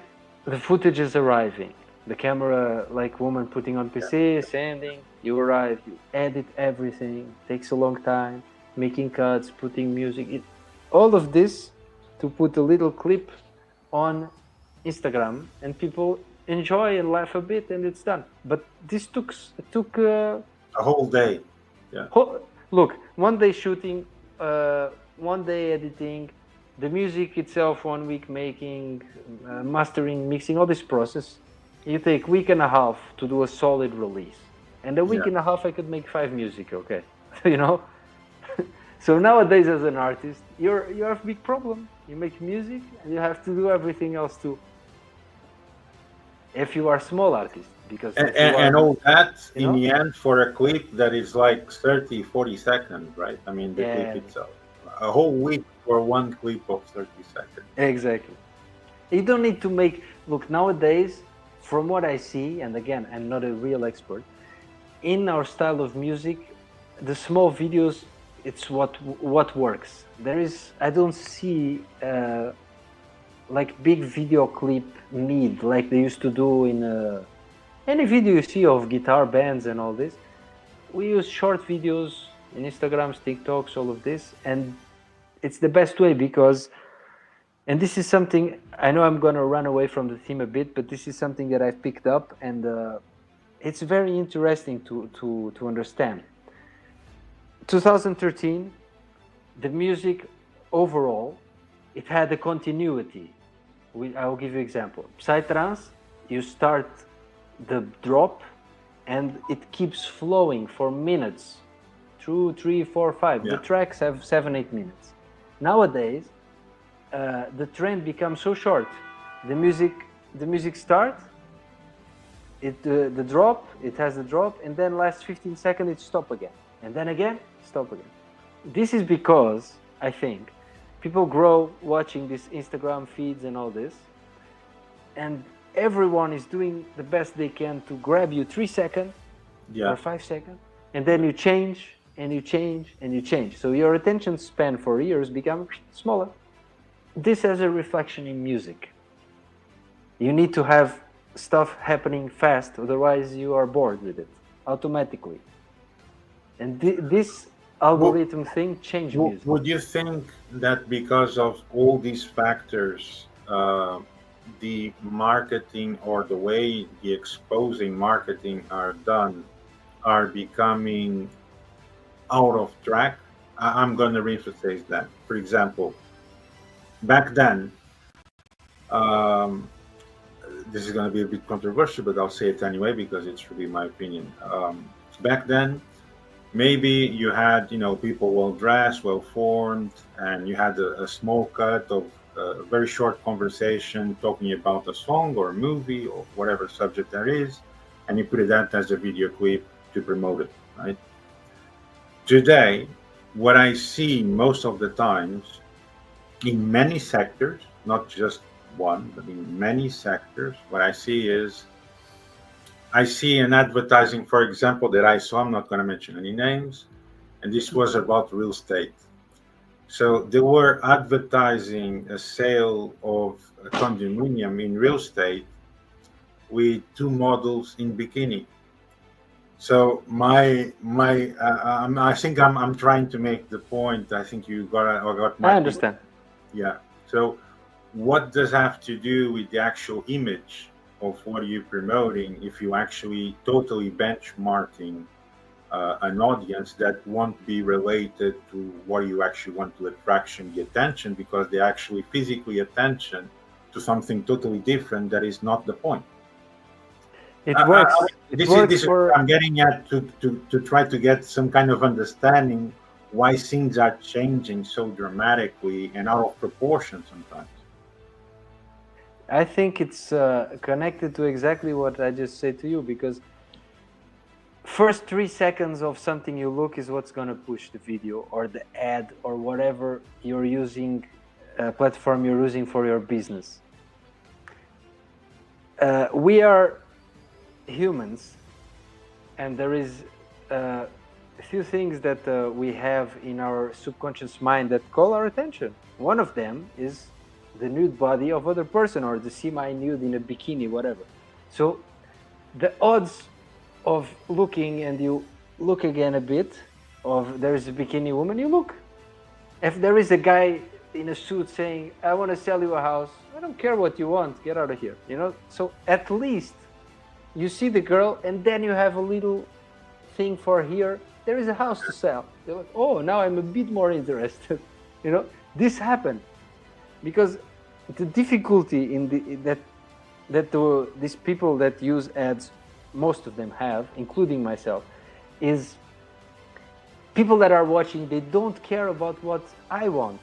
the footage is arriving. The camera, like woman putting on PC, sending, you arrive, you edit everything, takes a long time, making cuts, putting music, all of this to put a little clip on Instagram, and people enjoy and laugh a bit, and it's done. But this took a whole day. Yeah. Look, one day shooting, one day editing, the music itself 1 week making, mastering, mixing, all this process. You take week and a half to do a solid release, and a week and a half I could make 5 music. Okay, you know. So nowadays, as an artist, you have a big problem. You make music, and you have to do everything else too. If you are a small artist, because and all that in the end for a clip that is like 30-40 seconds, right? I mean, the clip itself, a whole week for one clip of 30 seconds. Exactly. You don't need to make. Look, nowadays, from what I see, and again, I'm not a real expert, in our style of music, the small videos, it's what works. I don't see like big video clip need like they used to do in any video you see of guitar bands and all this. We use short videos in Instagrams, TikToks, all of this, and it's the best way because, and this is something, I know I'm going to run away from the theme a bit, but this is something that I've picked up, and it's very interesting to understand. 2013, the music overall, it had a continuity. I'll give you an example. Psytrance, you start the drop, and it keeps flowing for minutes. 2, 3, 4, 5. The tracks have 7, 8 minutes. Nowadays, the trend becomes so short. The music starts, the drop, it has the drop, and then last 15 seconds it stop again, and then again stop again. This is because I think people grow watching these Instagram feeds and all this, and everyone is doing the best they can to grab you 3 seconds or 5 seconds, and then you change and you change and you change. So your attention span for years becomes smaller. This has a reflection in music. You need to have stuff happening fast, otherwise you are bored with it automatically. And this algorithm thing changed music. Would you think that because of all these factors, the marketing or the way the exposing marketing are done are becoming out of track? I'm going to rephrase that. For example, back then, this is going to be a bit controversial, but I'll say it anyway because it's really my opinion. Back then, maybe you had, people well dressed, well formed, and you had a small cut of a very short conversation talking about a song or a movie or whatever subject there is, and you put it out as a video clip to promote it, right? Today, what I see most of the times in many sectors, not just one, but in many sectors, what I see is I see an advertising, for example, that I saw, I'm not going to mention any names, and this was about real estate. So they were advertising a sale of a condominium in real estate with 2 models in bikini. So I think I'm trying to make the point. I think you got my. I understand. Yeah. So what does have to do with the actual image of what you're promoting if you actually totally benchmarking an audience that won't be related to what you actually want to attract the attention, because they actually physically attention to something totally different that is not the point. It works. I'm getting at to try to get some kind of understanding why things are changing so dramatically and out of proportion sometimes. I think it's connected to exactly what I just said to you, because first 3 seconds of something you look is what's going to push the video or the ad or whatever you're using, platform you're using for your business. We are humans, and there is a few things that we have in our subconscious mind that call our attention. One of them is the nude body of other person, or the semi-nude in a bikini, whatever. So the odds of looking, and you look again a bit, of there's a bikini woman, you look. If there is a guy in a suit saying, I want to sell you a house, I don't care what you want, get out of here, you know? So at least you see the girl, and then you have a little thing for here, there is a house to sell. You're like, oh, now I'm a bit more interested. You know, this happened because the difficulty in these people that use ads, most of them have, including myself, is people that are watching, they don't care about what I want.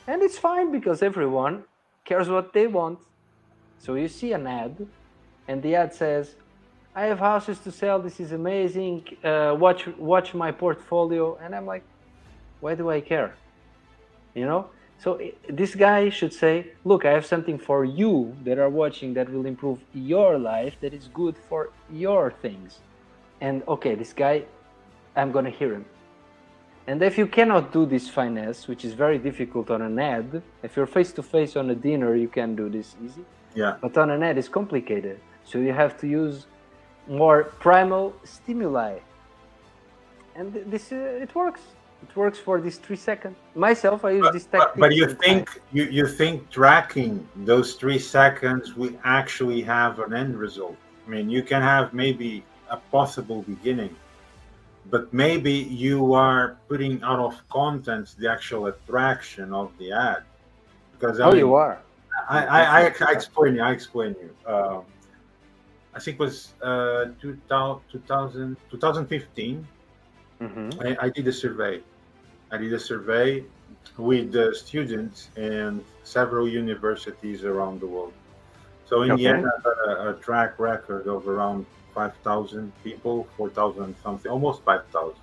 And it's fine because everyone cares what they want. So you see an ad, and the ad says, I have houses to sell, this is amazing, watch my portfolio. And I'm like, why do I care? You know? So this guy should say, look, I have something for you that are watching that will improve your life, that is good for your things. And okay, this guy, I'm gonna hear him. And if you cannot do this finesse, which is very difficult on an ad, if you're face-to-face on a dinner, you can do this easy. Yeah. But on an ad, it's complicated. So you have to use more primal stimuli. And this, it works. It works for this 3 seconds. Myself, I use this tactic. But you think tracking those 3 seconds will actually have an end result? I mean, you can have maybe a possible beginning, but maybe you are putting out of context the actual attraction of the ad. Because you are. I explain you. I think it was 2015. Mm-hmm. I did a survey. With the students in several universities around the world. So in the end, I got a track record of around 5,000 people, 4,000 something, almost 5,000.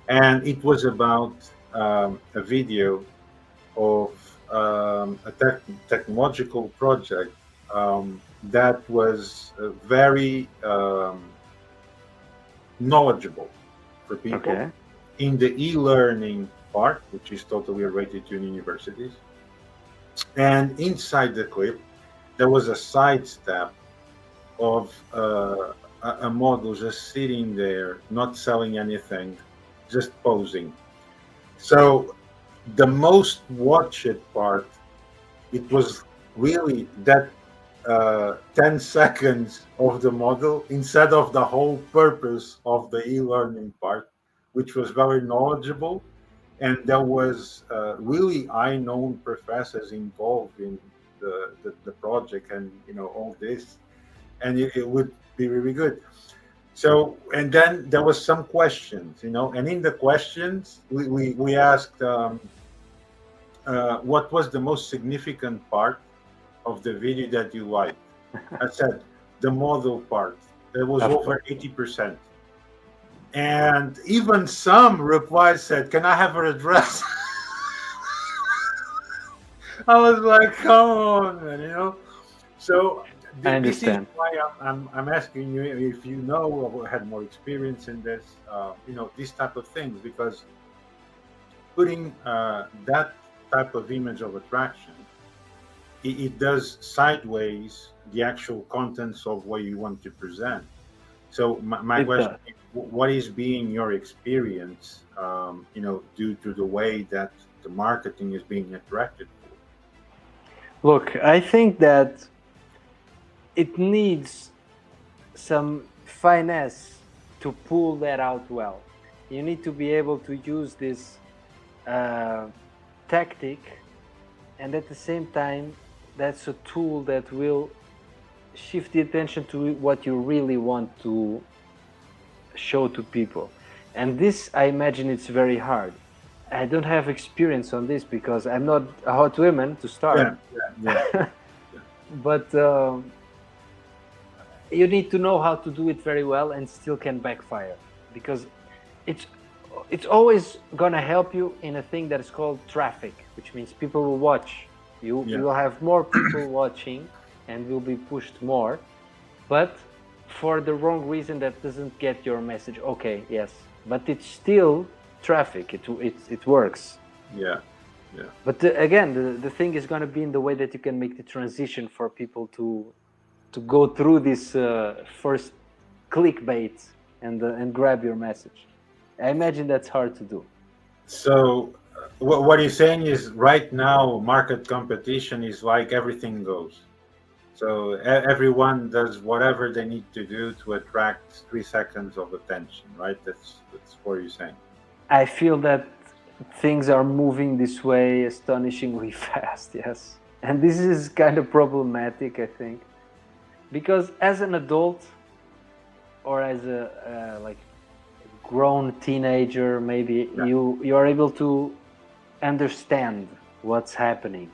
And it was about a video of a technological project that was very knowledgeable for people in the e-learning part, which is totally related to universities. And inside the clip, there was a side step of a model just sitting there, not selling anything, just posing. So the most watched part, it was really that 10 seconds of the model instead of the whole purpose of the e-learning part, which was very knowledgeable. And there was really unknown professors involved in the project, and all this, and it would be really good. So, and then there was some questions, and in the questions we asked what was the most significant part of the video that you liked. I said the model part. There was over 80%. And even some replies said, "Can I have her address?" I was like, "Come on, man!" So this is why I'm asking you if you know or had more experience in this, these type of things, because putting that type of image of attraction, it does sideways the actual contents of what you want to present. So my question is, what is being your experience, due to the way that the marketing is being attracted for? Look, I think that it needs some finesse to pull that out well. You need to be able to use this tactic, and at the same time, that's a tool that will shift the attention to what you really want to show to people. And this, I imagine, it's very hard. I don't have experience on this because I'm not a hot woman to start. Yeah. But you need to know how to do it very well and still can backfire, because it's it's always gonna help you in a thing that is called traffic, which means people will watch. You Yeah. will have more people watching and will be pushed more, but for the wrong reason that doesn't get your message. Okay, yes, but it's still traffic. It works. Yeah. Yeah. But again, the thing is going to be in the way that you can make the transition for people to go through this first clickbait and grab your message. I imagine that's hard to do. So, what he's saying is right now, market competition is like everything goes. So everyone does whatever they need to do to attract 3 seconds of attention, right? That's what you're saying. I feel that things are moving this way astonishingly fast, yes. And this is kind of problematic, I think, because as an adult or as a like grown teenager, maybe Yeah. you are able to understand what's happening.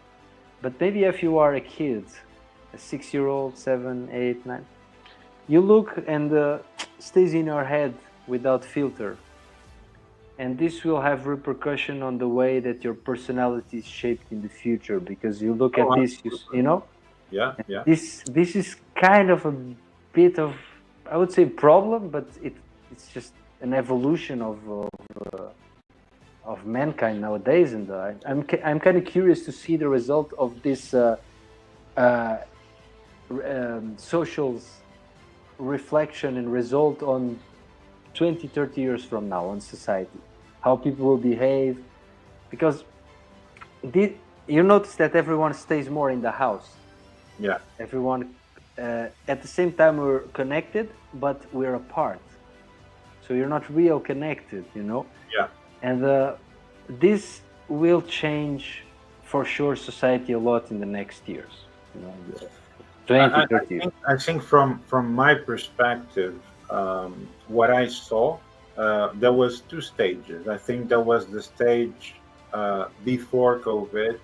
But maybe if you are a kid, a 6-year-old, 7, 8, 9, you look and stays in your head without filter. And this will have repercussion on the way that your personality is shaped in the future, because you look at Oh, this, you know, yeah, yeah. this is kind of a bit of, I would say, problem, but it's just an evolution of mankind nowadays. And I'm kind of curious to see the result of this socials reflection and result on 20, 30 years from now on society, how people will behave, because you notice that everyone stays more in the house. Yeah. Everyone at the same time we're connected, but we're apart, so you're not real connected, you know. Yeah. And this will change for sure society a lot in the next years, you know, 20, 30 years. I think from my perspective, what I saw, there was two stages. I think there was the stage before COVID,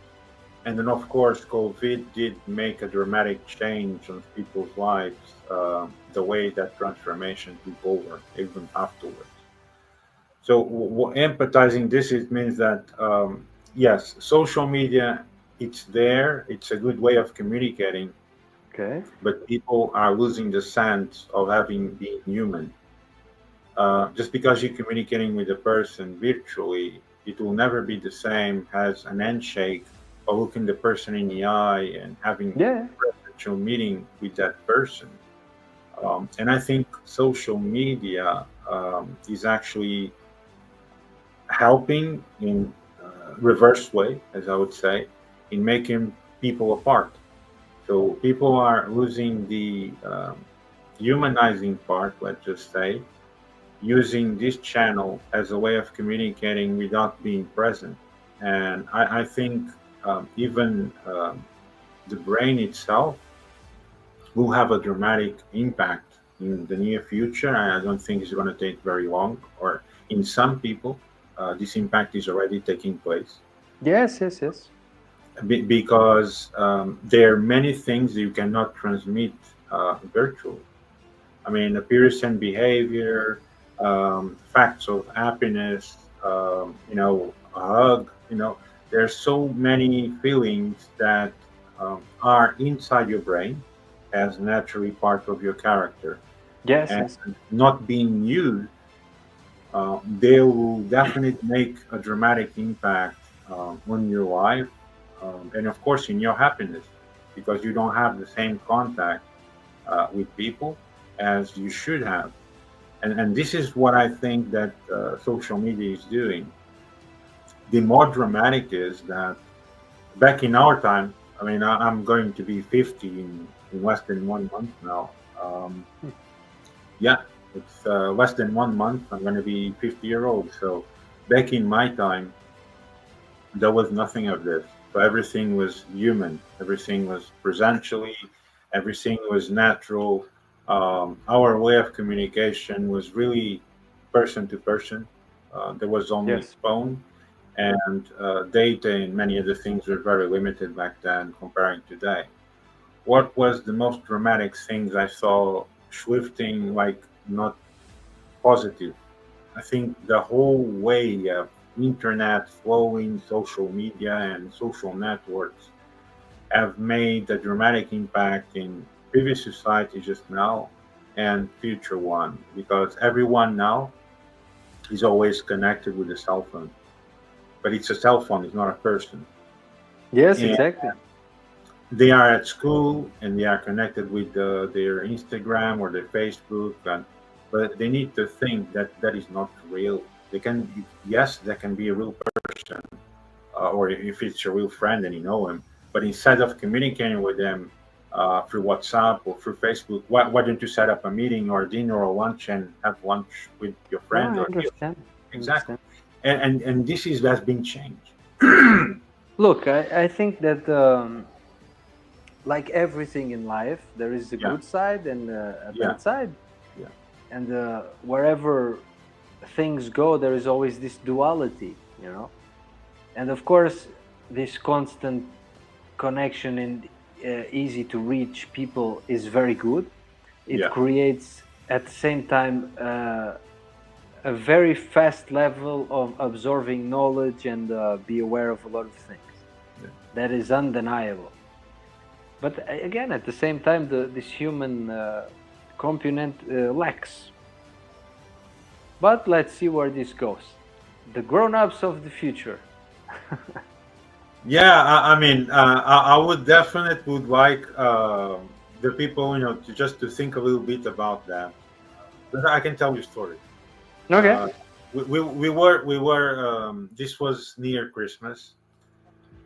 and then of course COVID did make a dramatic change on people's lives. The way that transformation took over, even afterwards. So empathizing this, it means that yes, social media, it's there. It's a good way of communicating, Okay. but people are losing the sense of having been human. Just because you're communicating with a person virtually, it will never be the same as an handshake or looking the person in the eye and having Yeah. a presidential meeting with that person. And I think social media is actually helping in reverse way, as I would say, in making people apart. So people are losing the humanizing part, let's just say, using this channel as a way of communicating without being present. And I think even the brain itself will have a dramatic impact in the near future. I don't think it's going to take very long, or in some people, this impact is already taking place. Yes, yes, yes. Because there are many things you cannot transmit virtually. I mean, appearance and behavior, facts of happiness, a hug, there's so many feelings that are inside your brain as naturally part of your character. Yes, And yes. not being used, they will definitely make a dramatic impact on your life, and of course in your happiness, because you don't have the same contact with people as you should have. And this is what I think that social media is doing. The more dramatic is that back in our time, I mean, I'm going to be 50 in less than 1 month now. Yeah, it's less than 1 month. I'm going to be 50-year-old. So back in my time, there was nothing of this. So everything was human. Everything was presentially. Everything was natural. Our way of communication was really person to person. There was only Yes. phone, and data and many other things were very limited back then comparing today. What was the most dramatic things I saw shifting, like not positive. I think the whole way of internet flowing, social media, and social networks have made a dramatic impact in previous society just now and future one, because everyone now is always connected with a cell phone, but it's a cell phone, it's not a person. Yes, And exactly. they are at school and they are connected with their Instagram or their Facebook, and but they need to think that that is not real. They can, yes, that can be a real person, or if it's a real friend and you know him. But instead of communicating with them through WhatsApp or through Facebook, why don't you set up a meeting or dinner or lunch and have lunch with your No, friend I or you? understand. I Exactly. understand. And this is that's been changed. Look, I think that like everything in life, there is a Yeah, good side and a yeah, bad side, yeah, and wherever things go, there is always this duality, and of course, this constant connection and easy to reach people is very good. It yeah, creates at the same time a very fast level of absorbing knowledge and be aware of a lot of things. yeah. That is undeniable. But again, at the same time, this human component lacks. But let's see where this goes. The grown-ups of the future. Yeah, I mean, I would definitely would like the people, to just to think a little bit about that. But I can tell you a story. Okay. Uh, we were this was near Christmas,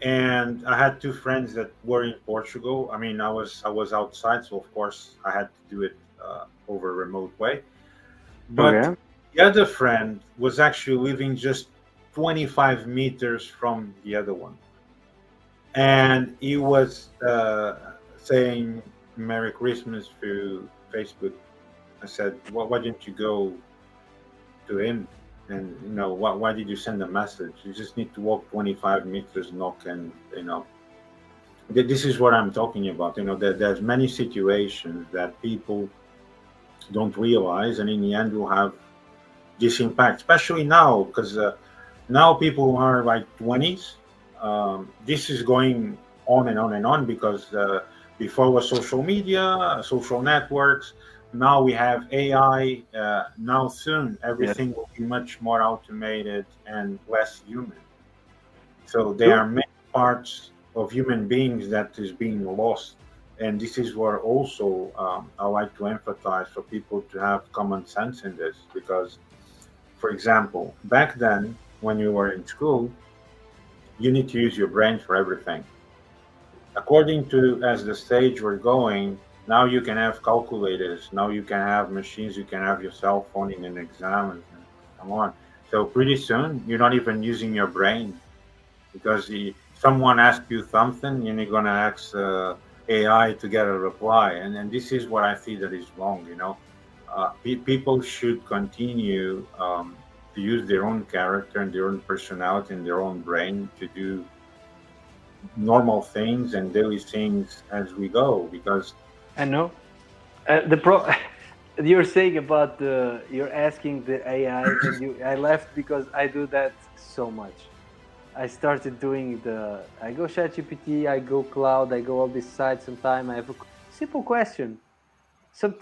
and I had two friends that were in Portugal. I mean, I was outside, so of course I had to do it over a remote way. But Okay. the other friend was actually living just 25 meters from the other one, and he was saying Merry Christmas through Facebook. I said, why didn't you go to him? And why did you send a message? You just need to walk 25 meters, knock, and this is what I'm talking about. There's many situations that people don't realize, and in the end, will have this impact, especially now, because now people are like 20s. This is going on and on and on because before was social media, social networks. Now we have AI. Now soon Yes. everything will be much more automated and less human. So there True. are many parts of human beings that is being lost. And this is where also I like to emphasize for people to have common sense in this, because, for example, back then when you were in school, you need to use your brain for everything. According to as the stage we're going, now you can have calculators, now you can have machines, you can have your cell phone in an exam and so on. So pretty soon you're not even using your brain, because someone asks you something and you're gonna ask AI to get a reply, and this is what I see that is wrong. People should continue to use their own character and their own personality and their own brain to do normal things and daily things as we go, because I know. The pro. You're saying about you're asking the AI, and I laughed because I do that so much. I started doing I go ChatGPT, I go Cloud, I go all these sites. Sometime I have a simple question, some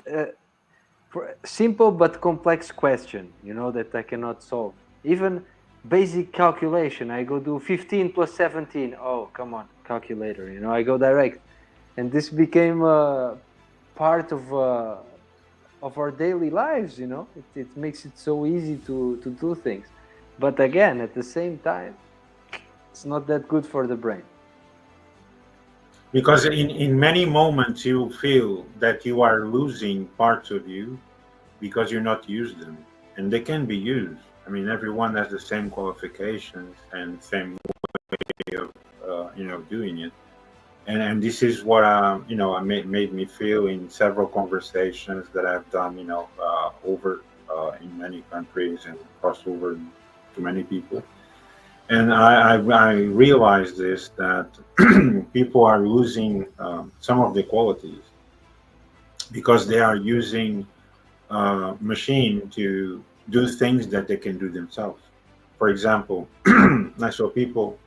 simple but complex question, that I cannot solve. Even basic calculation, I go do 15 plus 17. Oh, come on, calculator. I go direct, and this became part of our daily lives. It makes it so easy to do things, but again, at the same time, it's not that good for the brain. in many moments you feel that you are losing parts of you because you're not using them, and they can be used. I mean, everyone has the same qualifications and same way of doing it, and this is what made me feel in several conversations that I've done, over in many countries and across over to many people. And I realized this, that people are losing some of the qualities. because they are using machine to do things that they can do themselves. For example, I saw people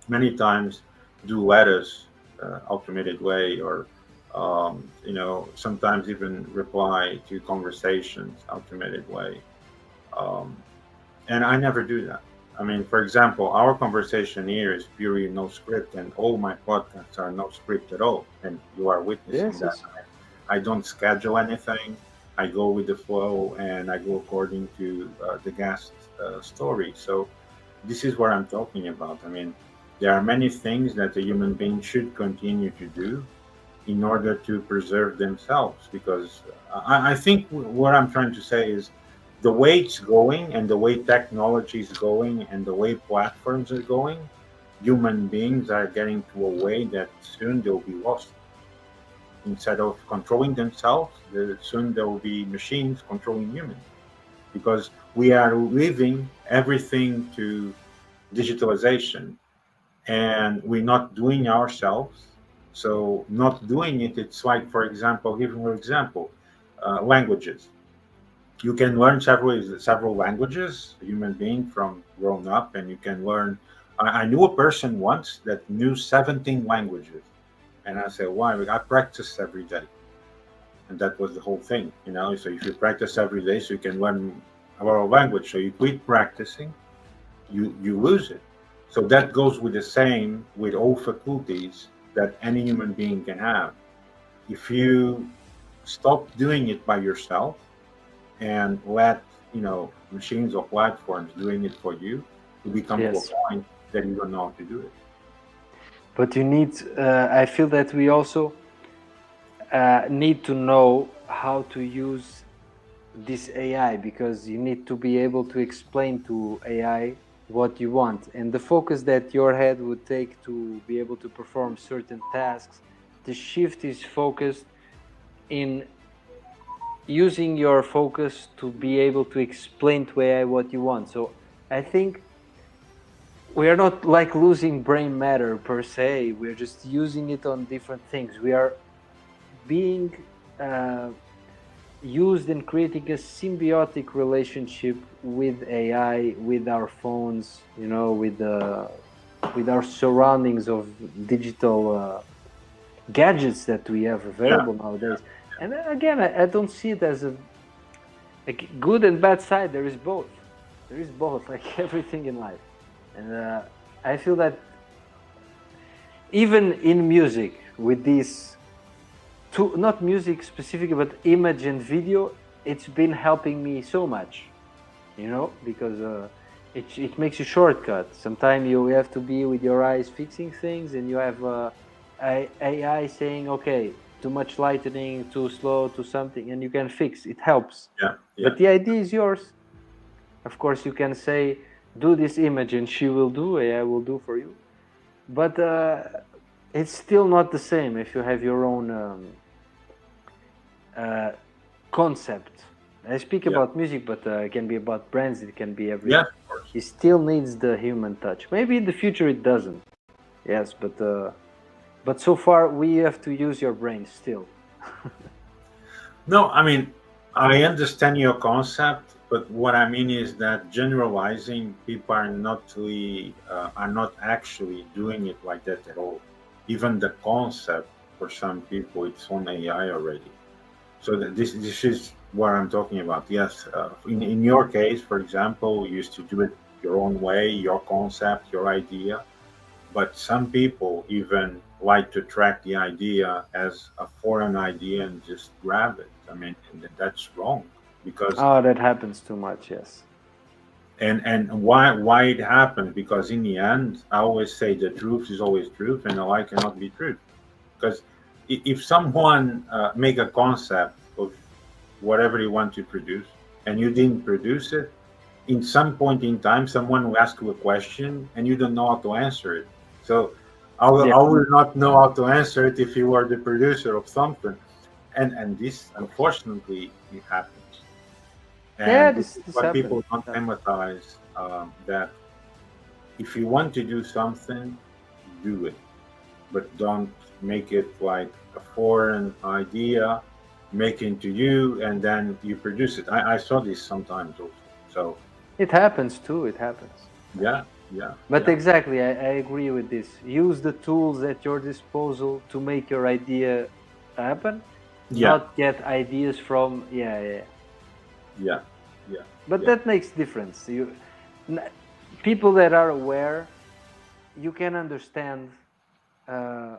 many times do letters automated way, or sometimes even reply to conversations automated way. Um, and I never do that. I mean, for example, our conversation here is purely no script, and all my podcasts are no script at all, and you are witnessing Yes, that. yes. I don't schedule anything. I go with the flow, and I go according to the guest story. So this is what I'm talking about. I mean, there are many things that a human being should continue to do in order to preserve themselves. Because I think what I'm trying to say is the way it's going, and the way technology is going, and the way platforms are going, human beings are getting to a way that soon they'll be lost. Instead of controlling themselves, soon there will be machines controlling humans, because we are leaving everything to digitalization, and we're not doing ourselves. So not doing it, it's like, for example, giving an example, languages. You can learn several languages, a human being from grown up, and you can learn. I knew a person once that knew 17 languages, and I said, why? I practice every day, and that was the whole thing, you know. So if you practice every day, so you can learn a lot of language. So you quit practicing, you lose it. So that goes with the same with all faculties that any human being can have. If you stop doing it by yourself and let machines or platforms doing it for you, you become to a Yes. point that you don't know how to do it. But you need, I feel that we also need to know how to use this AI, because you need to be able to explain to AI what you want, and the focus that your head would take to be able to perform certain tasks. The shift is focused in using your focus to be able to explain to AI what you want. So I think we are not like losing brain matter per se. We're just using it on different things. We are being uh, used in creating a symbiotic relationship with AI, with our phones, with our surroundings of digital gadgets that we have Yeah, available nowadays. And again, I don't see it as a good and bad side. There is both. There is both, like everything in life. And I feel that even in music, with these not music specifically, but image and video, it's been helping me so much, because it makes you shortcut. Sometimes you have to be with your eyes fixing things, and you have AI saying, okay, too much lightening, too slow, too something, and you can fix. It helps. yeah, yeah, But the idea is yours. Of course, you can say, do this image, and she will do, AI will do for you. But it's still not the same if you have your own uh, concept. I speak yeah, about music, but it can be about brands. It can be yeah. everything. Of course. It still needs the human touch. Maybe in the future it doesn't. Yes, but so far we have to use your brain still. No, I mean, I understand your concept, but what I mean is that generalizing, people are not actually doing it like that at all. Even the concept, for some people, it's on AI already. So that this is what I'm talking about. Yes, in your case, for example, you used to do it your own way, your concept, your idea. But some people even like to track the idea as a foreign idea and just grab it. I mean, and that's wrong, because Oh, that happens too much. Yes. and why it happens, because in the end, I always say the truth is always truth, and a lie cannot be truth. Because if someone make a concept of whatever you want to produce, and you didn't produce it, in some point in time, someone will ask you a question, and you don't know how to answer it. So Yeah. I will not know how to answer it if you are the producer of something. And this, unfortunately, it happens. Yeah. And this is This what happens. people don't empathize, that if you want to do something, do it, but don't make it like a foreign idea, make into you, and then you produce it. I saw this sometimes also. So It happens too. It happens. yeah, yeah, But yeah, exactly, I agree with this. Use the tools at your disposal to make your idea happen, yeah, not get ideas from yeah, yeah, But yeah. that makes difference. People that are aware, you can understand uh,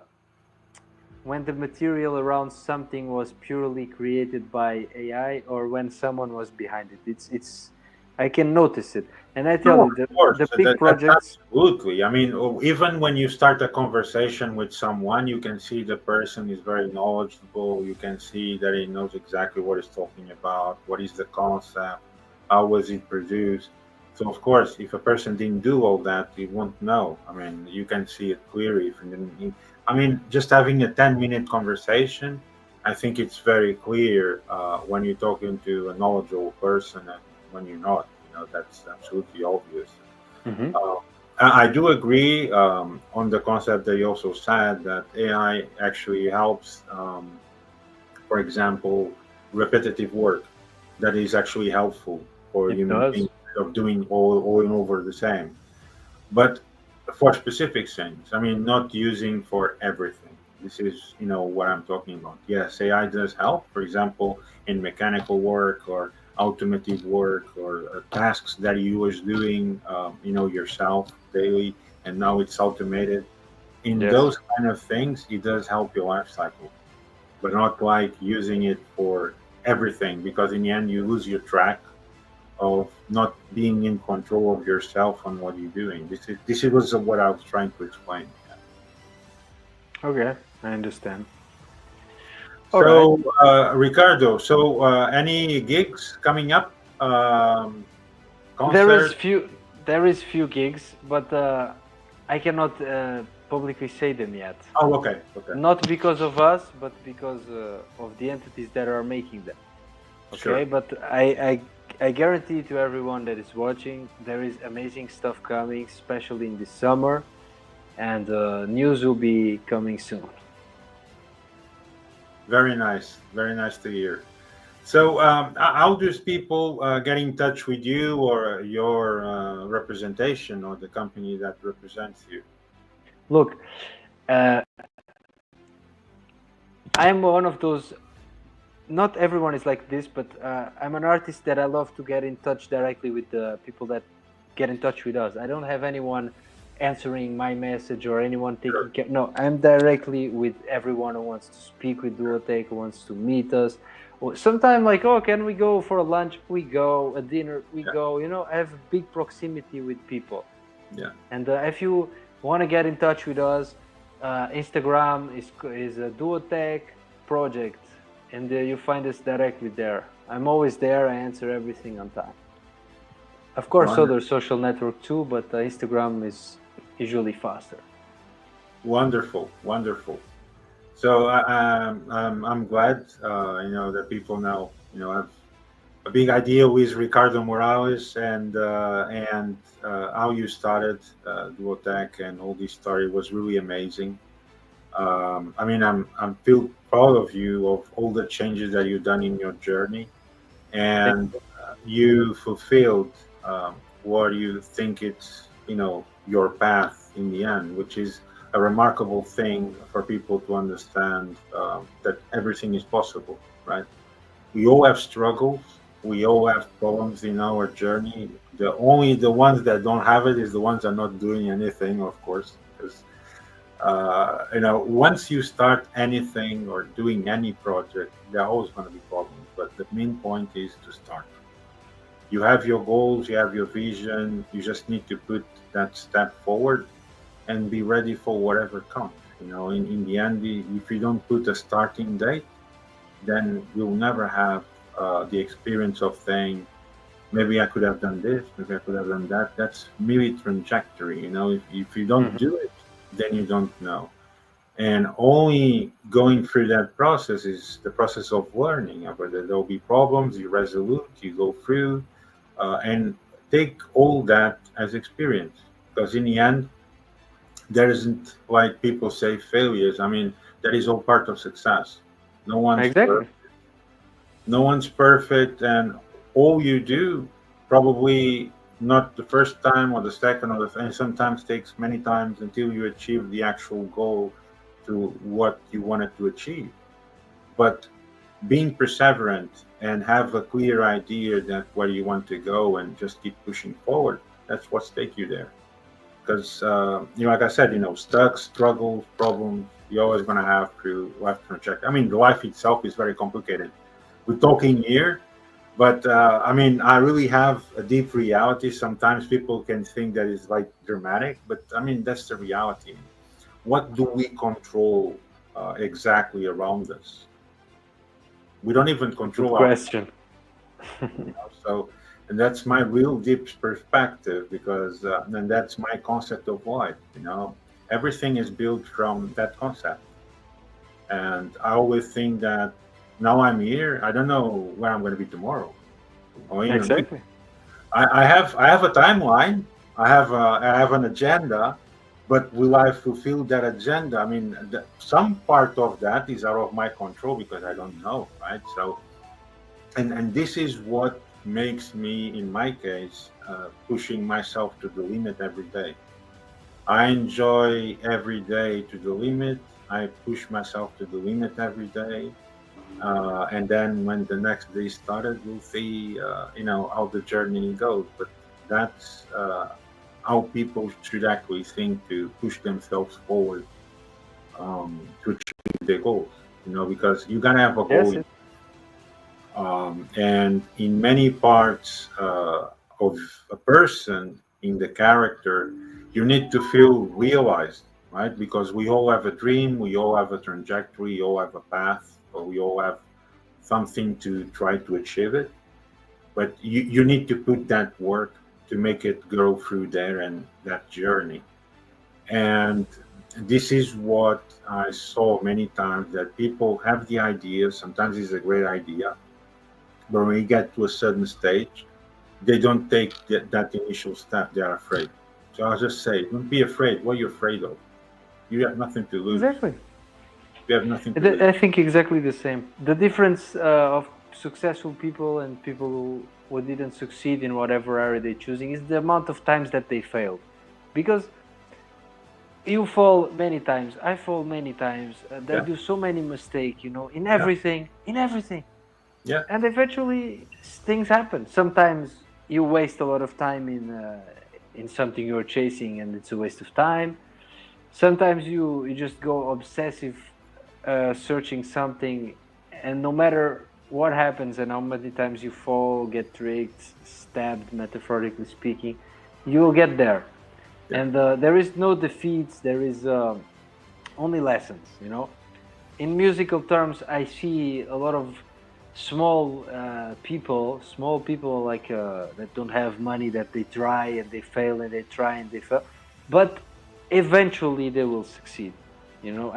when the material around something was purely created by AI or when someone was behind it. It's I can notice it, and I tell No, you of course, the big that's projects. absolutely. I mean, even when you start a conversation with someone, you can see the person is very knowledgeable. You can see that he knows exactly what he's talking about, what is the concept, how was it produced. So, of course, if a person didn't do all that, he won't know. I mean, you can see it clearly. I mean, just having a 10-minute conversation, I think it's very clear when you're talking to a knowledgeable person and when you're not. That's absolutely obvious. Mhm. Uh, I do agree on the concept that you also said that AI actually helps, for example, repetitive work that is actually helpful for It human does. beings of doing all and over the same. But for specific things, I mean, not using for everything. This is, what I'm talking about. Yes, AI does help, for example, in mechanical work or automotive work or tasks that you was doing, yourself daily, and now it's automated. In Yes. those kind of things, it does help your life cycle, but not like using it for everything, because in the end, you lose your track of not being in control of yourself on what you're doing. This was what I was trying to explain. Okay, I understand. All right. So, Ricardo, so any gigs coming up? There is Concert? few there is few gigs, but I cannot publicly say them yet. Oh, okay, okay, Not because of us, but because of the entities that are making them. Okay, sure. but I guarantee to everyone that is watching, there is amazing stuff coming, especially in the summer, and news will be coming soon. Very nice to hear. So, how does people get in touch with you or your representation or the company that represents you? Look, uh, I am one of those. Not everyone is like this, but I'm an artist that I love to get in touch directly with the people that get in touch with us. I don't have anyone answering my message or anyone taking Sure. care. No, I'm directly with everyone who wants to speak with Duotech, who wants to meet us. Sometimes like, oh, can we go for a lunch? We go. A dinner? We Yeah, go. I have big proximity with people. yeah. And if you want to get in touch with us, Instagram is a Duotech project, and you find us directly there. I'm always there. I answer everything on time. Of course, Wonderful. other social network too, but Instagram is usually faster. Wonderful, wonderful. So I'm glad that people now have a big idea with Ricardo Morales and how you started Duotech, and all this story was really amazing. I mean, I'm feel proud of you of all the changes that you've done in your journey, Thank and you. you fulfilled what you think it's your path in the end, which is a remarkable thing for people to understand that everything is possible, right? We all have struggles, we all have problems in our journey. The ones that don't have it is the ones that are not doing anything, of course, because once you start anything or doing any project, there are always going to be problems, but the main point is to start. You have your goals, you have your vision, you just need to put that step forward and be ready for whatever comes. In the end, if you don't put a starting date, then you'll never have the experience of saying, maybe I could have done this, maybe I could have done that. That's merely trajectory. If you don't Mhm. do it, then you don't know. And only going through that process is the process of learning. Whether there'll be problems, you resolute, you go through, and take all that as experience. Because in the end, there isn't, like people say, failures. I mean, that is all part of success. No one's Exactly. perfect. No one's perfect, and all you do, probably not the first time or the second or and sometimes takes many times until you achieve the actual goal to what you wanted to achieve. But being perseverant and have a clear idea that where you want to go and just keep pushing forward, that's what's take you there. Because like I said, stuck, struggles, problems, you're always going to have through life project. I mean, the life itself is very complicated. We're talking here, but I mean, I really have a deep reality. Sometimes people can think that it's like dramatic, but I mean, that's the reality. What do we control exactly around us? We don't even Good control our. question. So, and that's my real deep perspective because, and that's my concept of life. Everything is built from that concept. And I always think that now I'm here. I don't know where I'm going to be tomorrow. Or in a week. Exactly. I have a timeline. I have an agenda, but will I fulfill that agenda? I mean, some part of that is out of my control because I don't know, right? So, and this is what makes me, in my case, pushing myself to the limit every day. I enjoy every day to the limit. I push myself to the limit every day. And then when the next day started, we'll see, how the journey goes. But that's how people should actually think to push themselves forward to achieve their goals. Because you gotta have a goal, Yes. and in many parts of a person, in the character, you need to feel realized, right? Because we all have a dream, we all have a trajectory, we all have a path, or we all have something to try to achieve it. But you need to put that work to make it go through there and that journey. And this is what I saw many times, that people have the idea. Sometimes it's a great idea, but when you get to a certain stage, they don't take that initial step. They are afraid. So I'll just say, don't be afraid. What are you afraid of? You have nothing to lose. Exactly. You have nothing to lose. I think exactly the same. The difference of successful people and people who didn't succeed in whatever area they're choosing is the amount of times that they failed. Because you fall many times, I fall many times, I do so many mistakes, in everything, Yeah. And eventually things happen. Sometimes you waste a lot of time in something you're chasing and it's a waste of time. Sometimes you just go obsessive searching something, and no matter what happens and how many times you fall, get tricked, stabbed, metaphorically speaking, you will get there. Yeah. And there is no defeats, there is only lessons. In musical terms, I see a lot of small people like that don't have money, that they try and they fail and they try and they fail, but eventually they will succeed.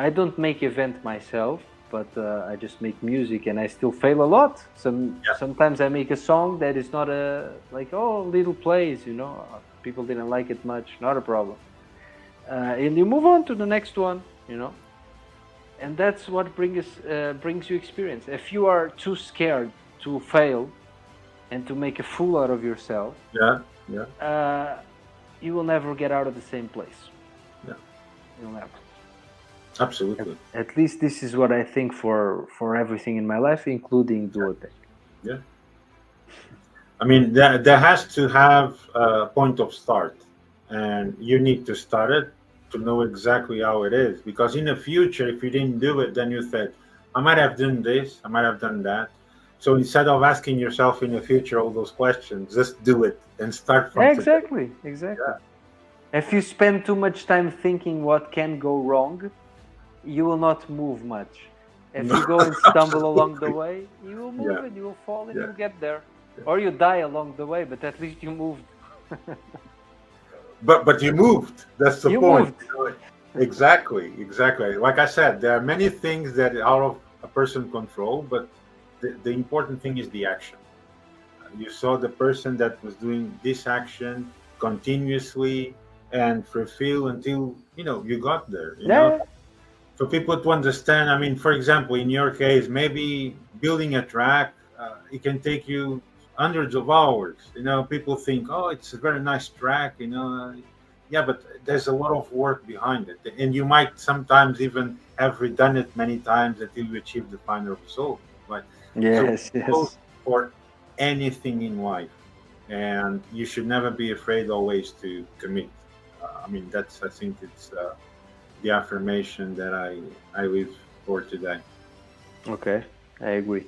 I don't make event myself, but I just make music, and I still fail a lot. Sometimes I make a song that is not little plays, people didn't like it much, not a problem, and you move on to the next one, and that's what brings you experience. If you are too scared to fail and to make a fool out of yourself, you will never get out of the same place. Yeah. You'll never. Absolutely. At least this is what I think for everything in my life, including Duotech. Yeah. I mean, there has to have a point of start, and you need to start it to know exactly how it is. Because in the future, if you didn't do it, then you said, I might have done this, I might have done that. So instead of asking yourself in the future all those questions, just do it and start from Exactly. Yeah. If you spend too much time thinking what can go wrong, you will not move much. If you go and stumble along the way, you will move and you will fall and you'll get there. Or you die along the way, but at least you moved. But you moved. That's the point. Moved. Exactly. Like I said, there are many things that are out of a person's control, but the important thing is the action. You saw the person that was doing this action continuously and fulfill until you got there. For people to understand, I mean, for example, in your case, maybe building a track it can take you hundreds of hours. You know, people think, oh, it's a very nice track. You know, yeah, but there's a lot of work behind it, and you might sometimes even have redone it many times until you achieve the final result. Right. So it Yes, goes yes. for anything in life, and you should never be afraid always to commit. I mean, that's I think it's the affirmation that I live for today. Okay, I agree.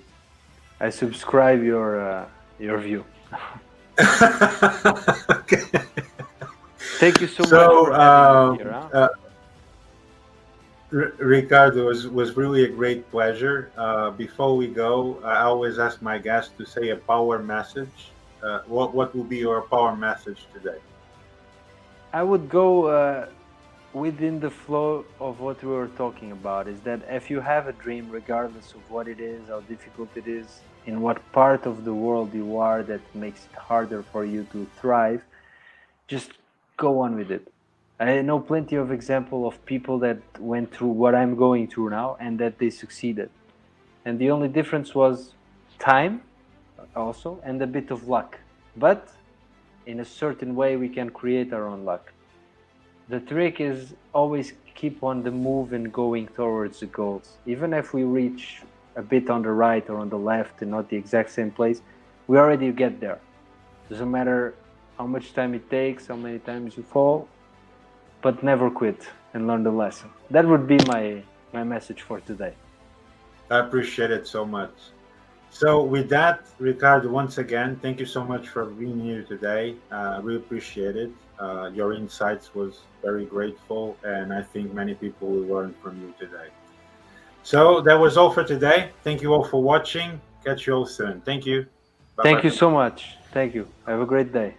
I subscribe your view. Okay. Thank you so much So, for having me here. Huh? Ricardo, was really a great pleasure. Before we go, I always ask my guests to say a power message. What will be your power message today? I would go within the flow of what we were talking about. Is that if you have a dream, regardless of what it is, how difficult it is, in what part of the world you are that makes it harder for you to thrive, just go on with it. I know plenty of example of people that went through what I'm going through now and that they succeeded. And the only difference was time also and a bit of luck. But in a certain way we can create our own luck. The trick is always keep on the move and going towards the goals. Even if we reach a bit on the right or on the left and not the exact same place, we already get there. Doesn't matter how much time it takes, how many times you fall, but never quit and learn the lesson. That would be my message for today. I appreciate it so much. So, with that, Ricardo, once again, thank you so much for being here today. We appreciate it. Your insights was very grateful, and I think many people will learn from you today. So that was all for today. Thank you all for watching. Catch you all soon. Thank you. Bye Thank bye you for so now. much. Thank you. Have a great day.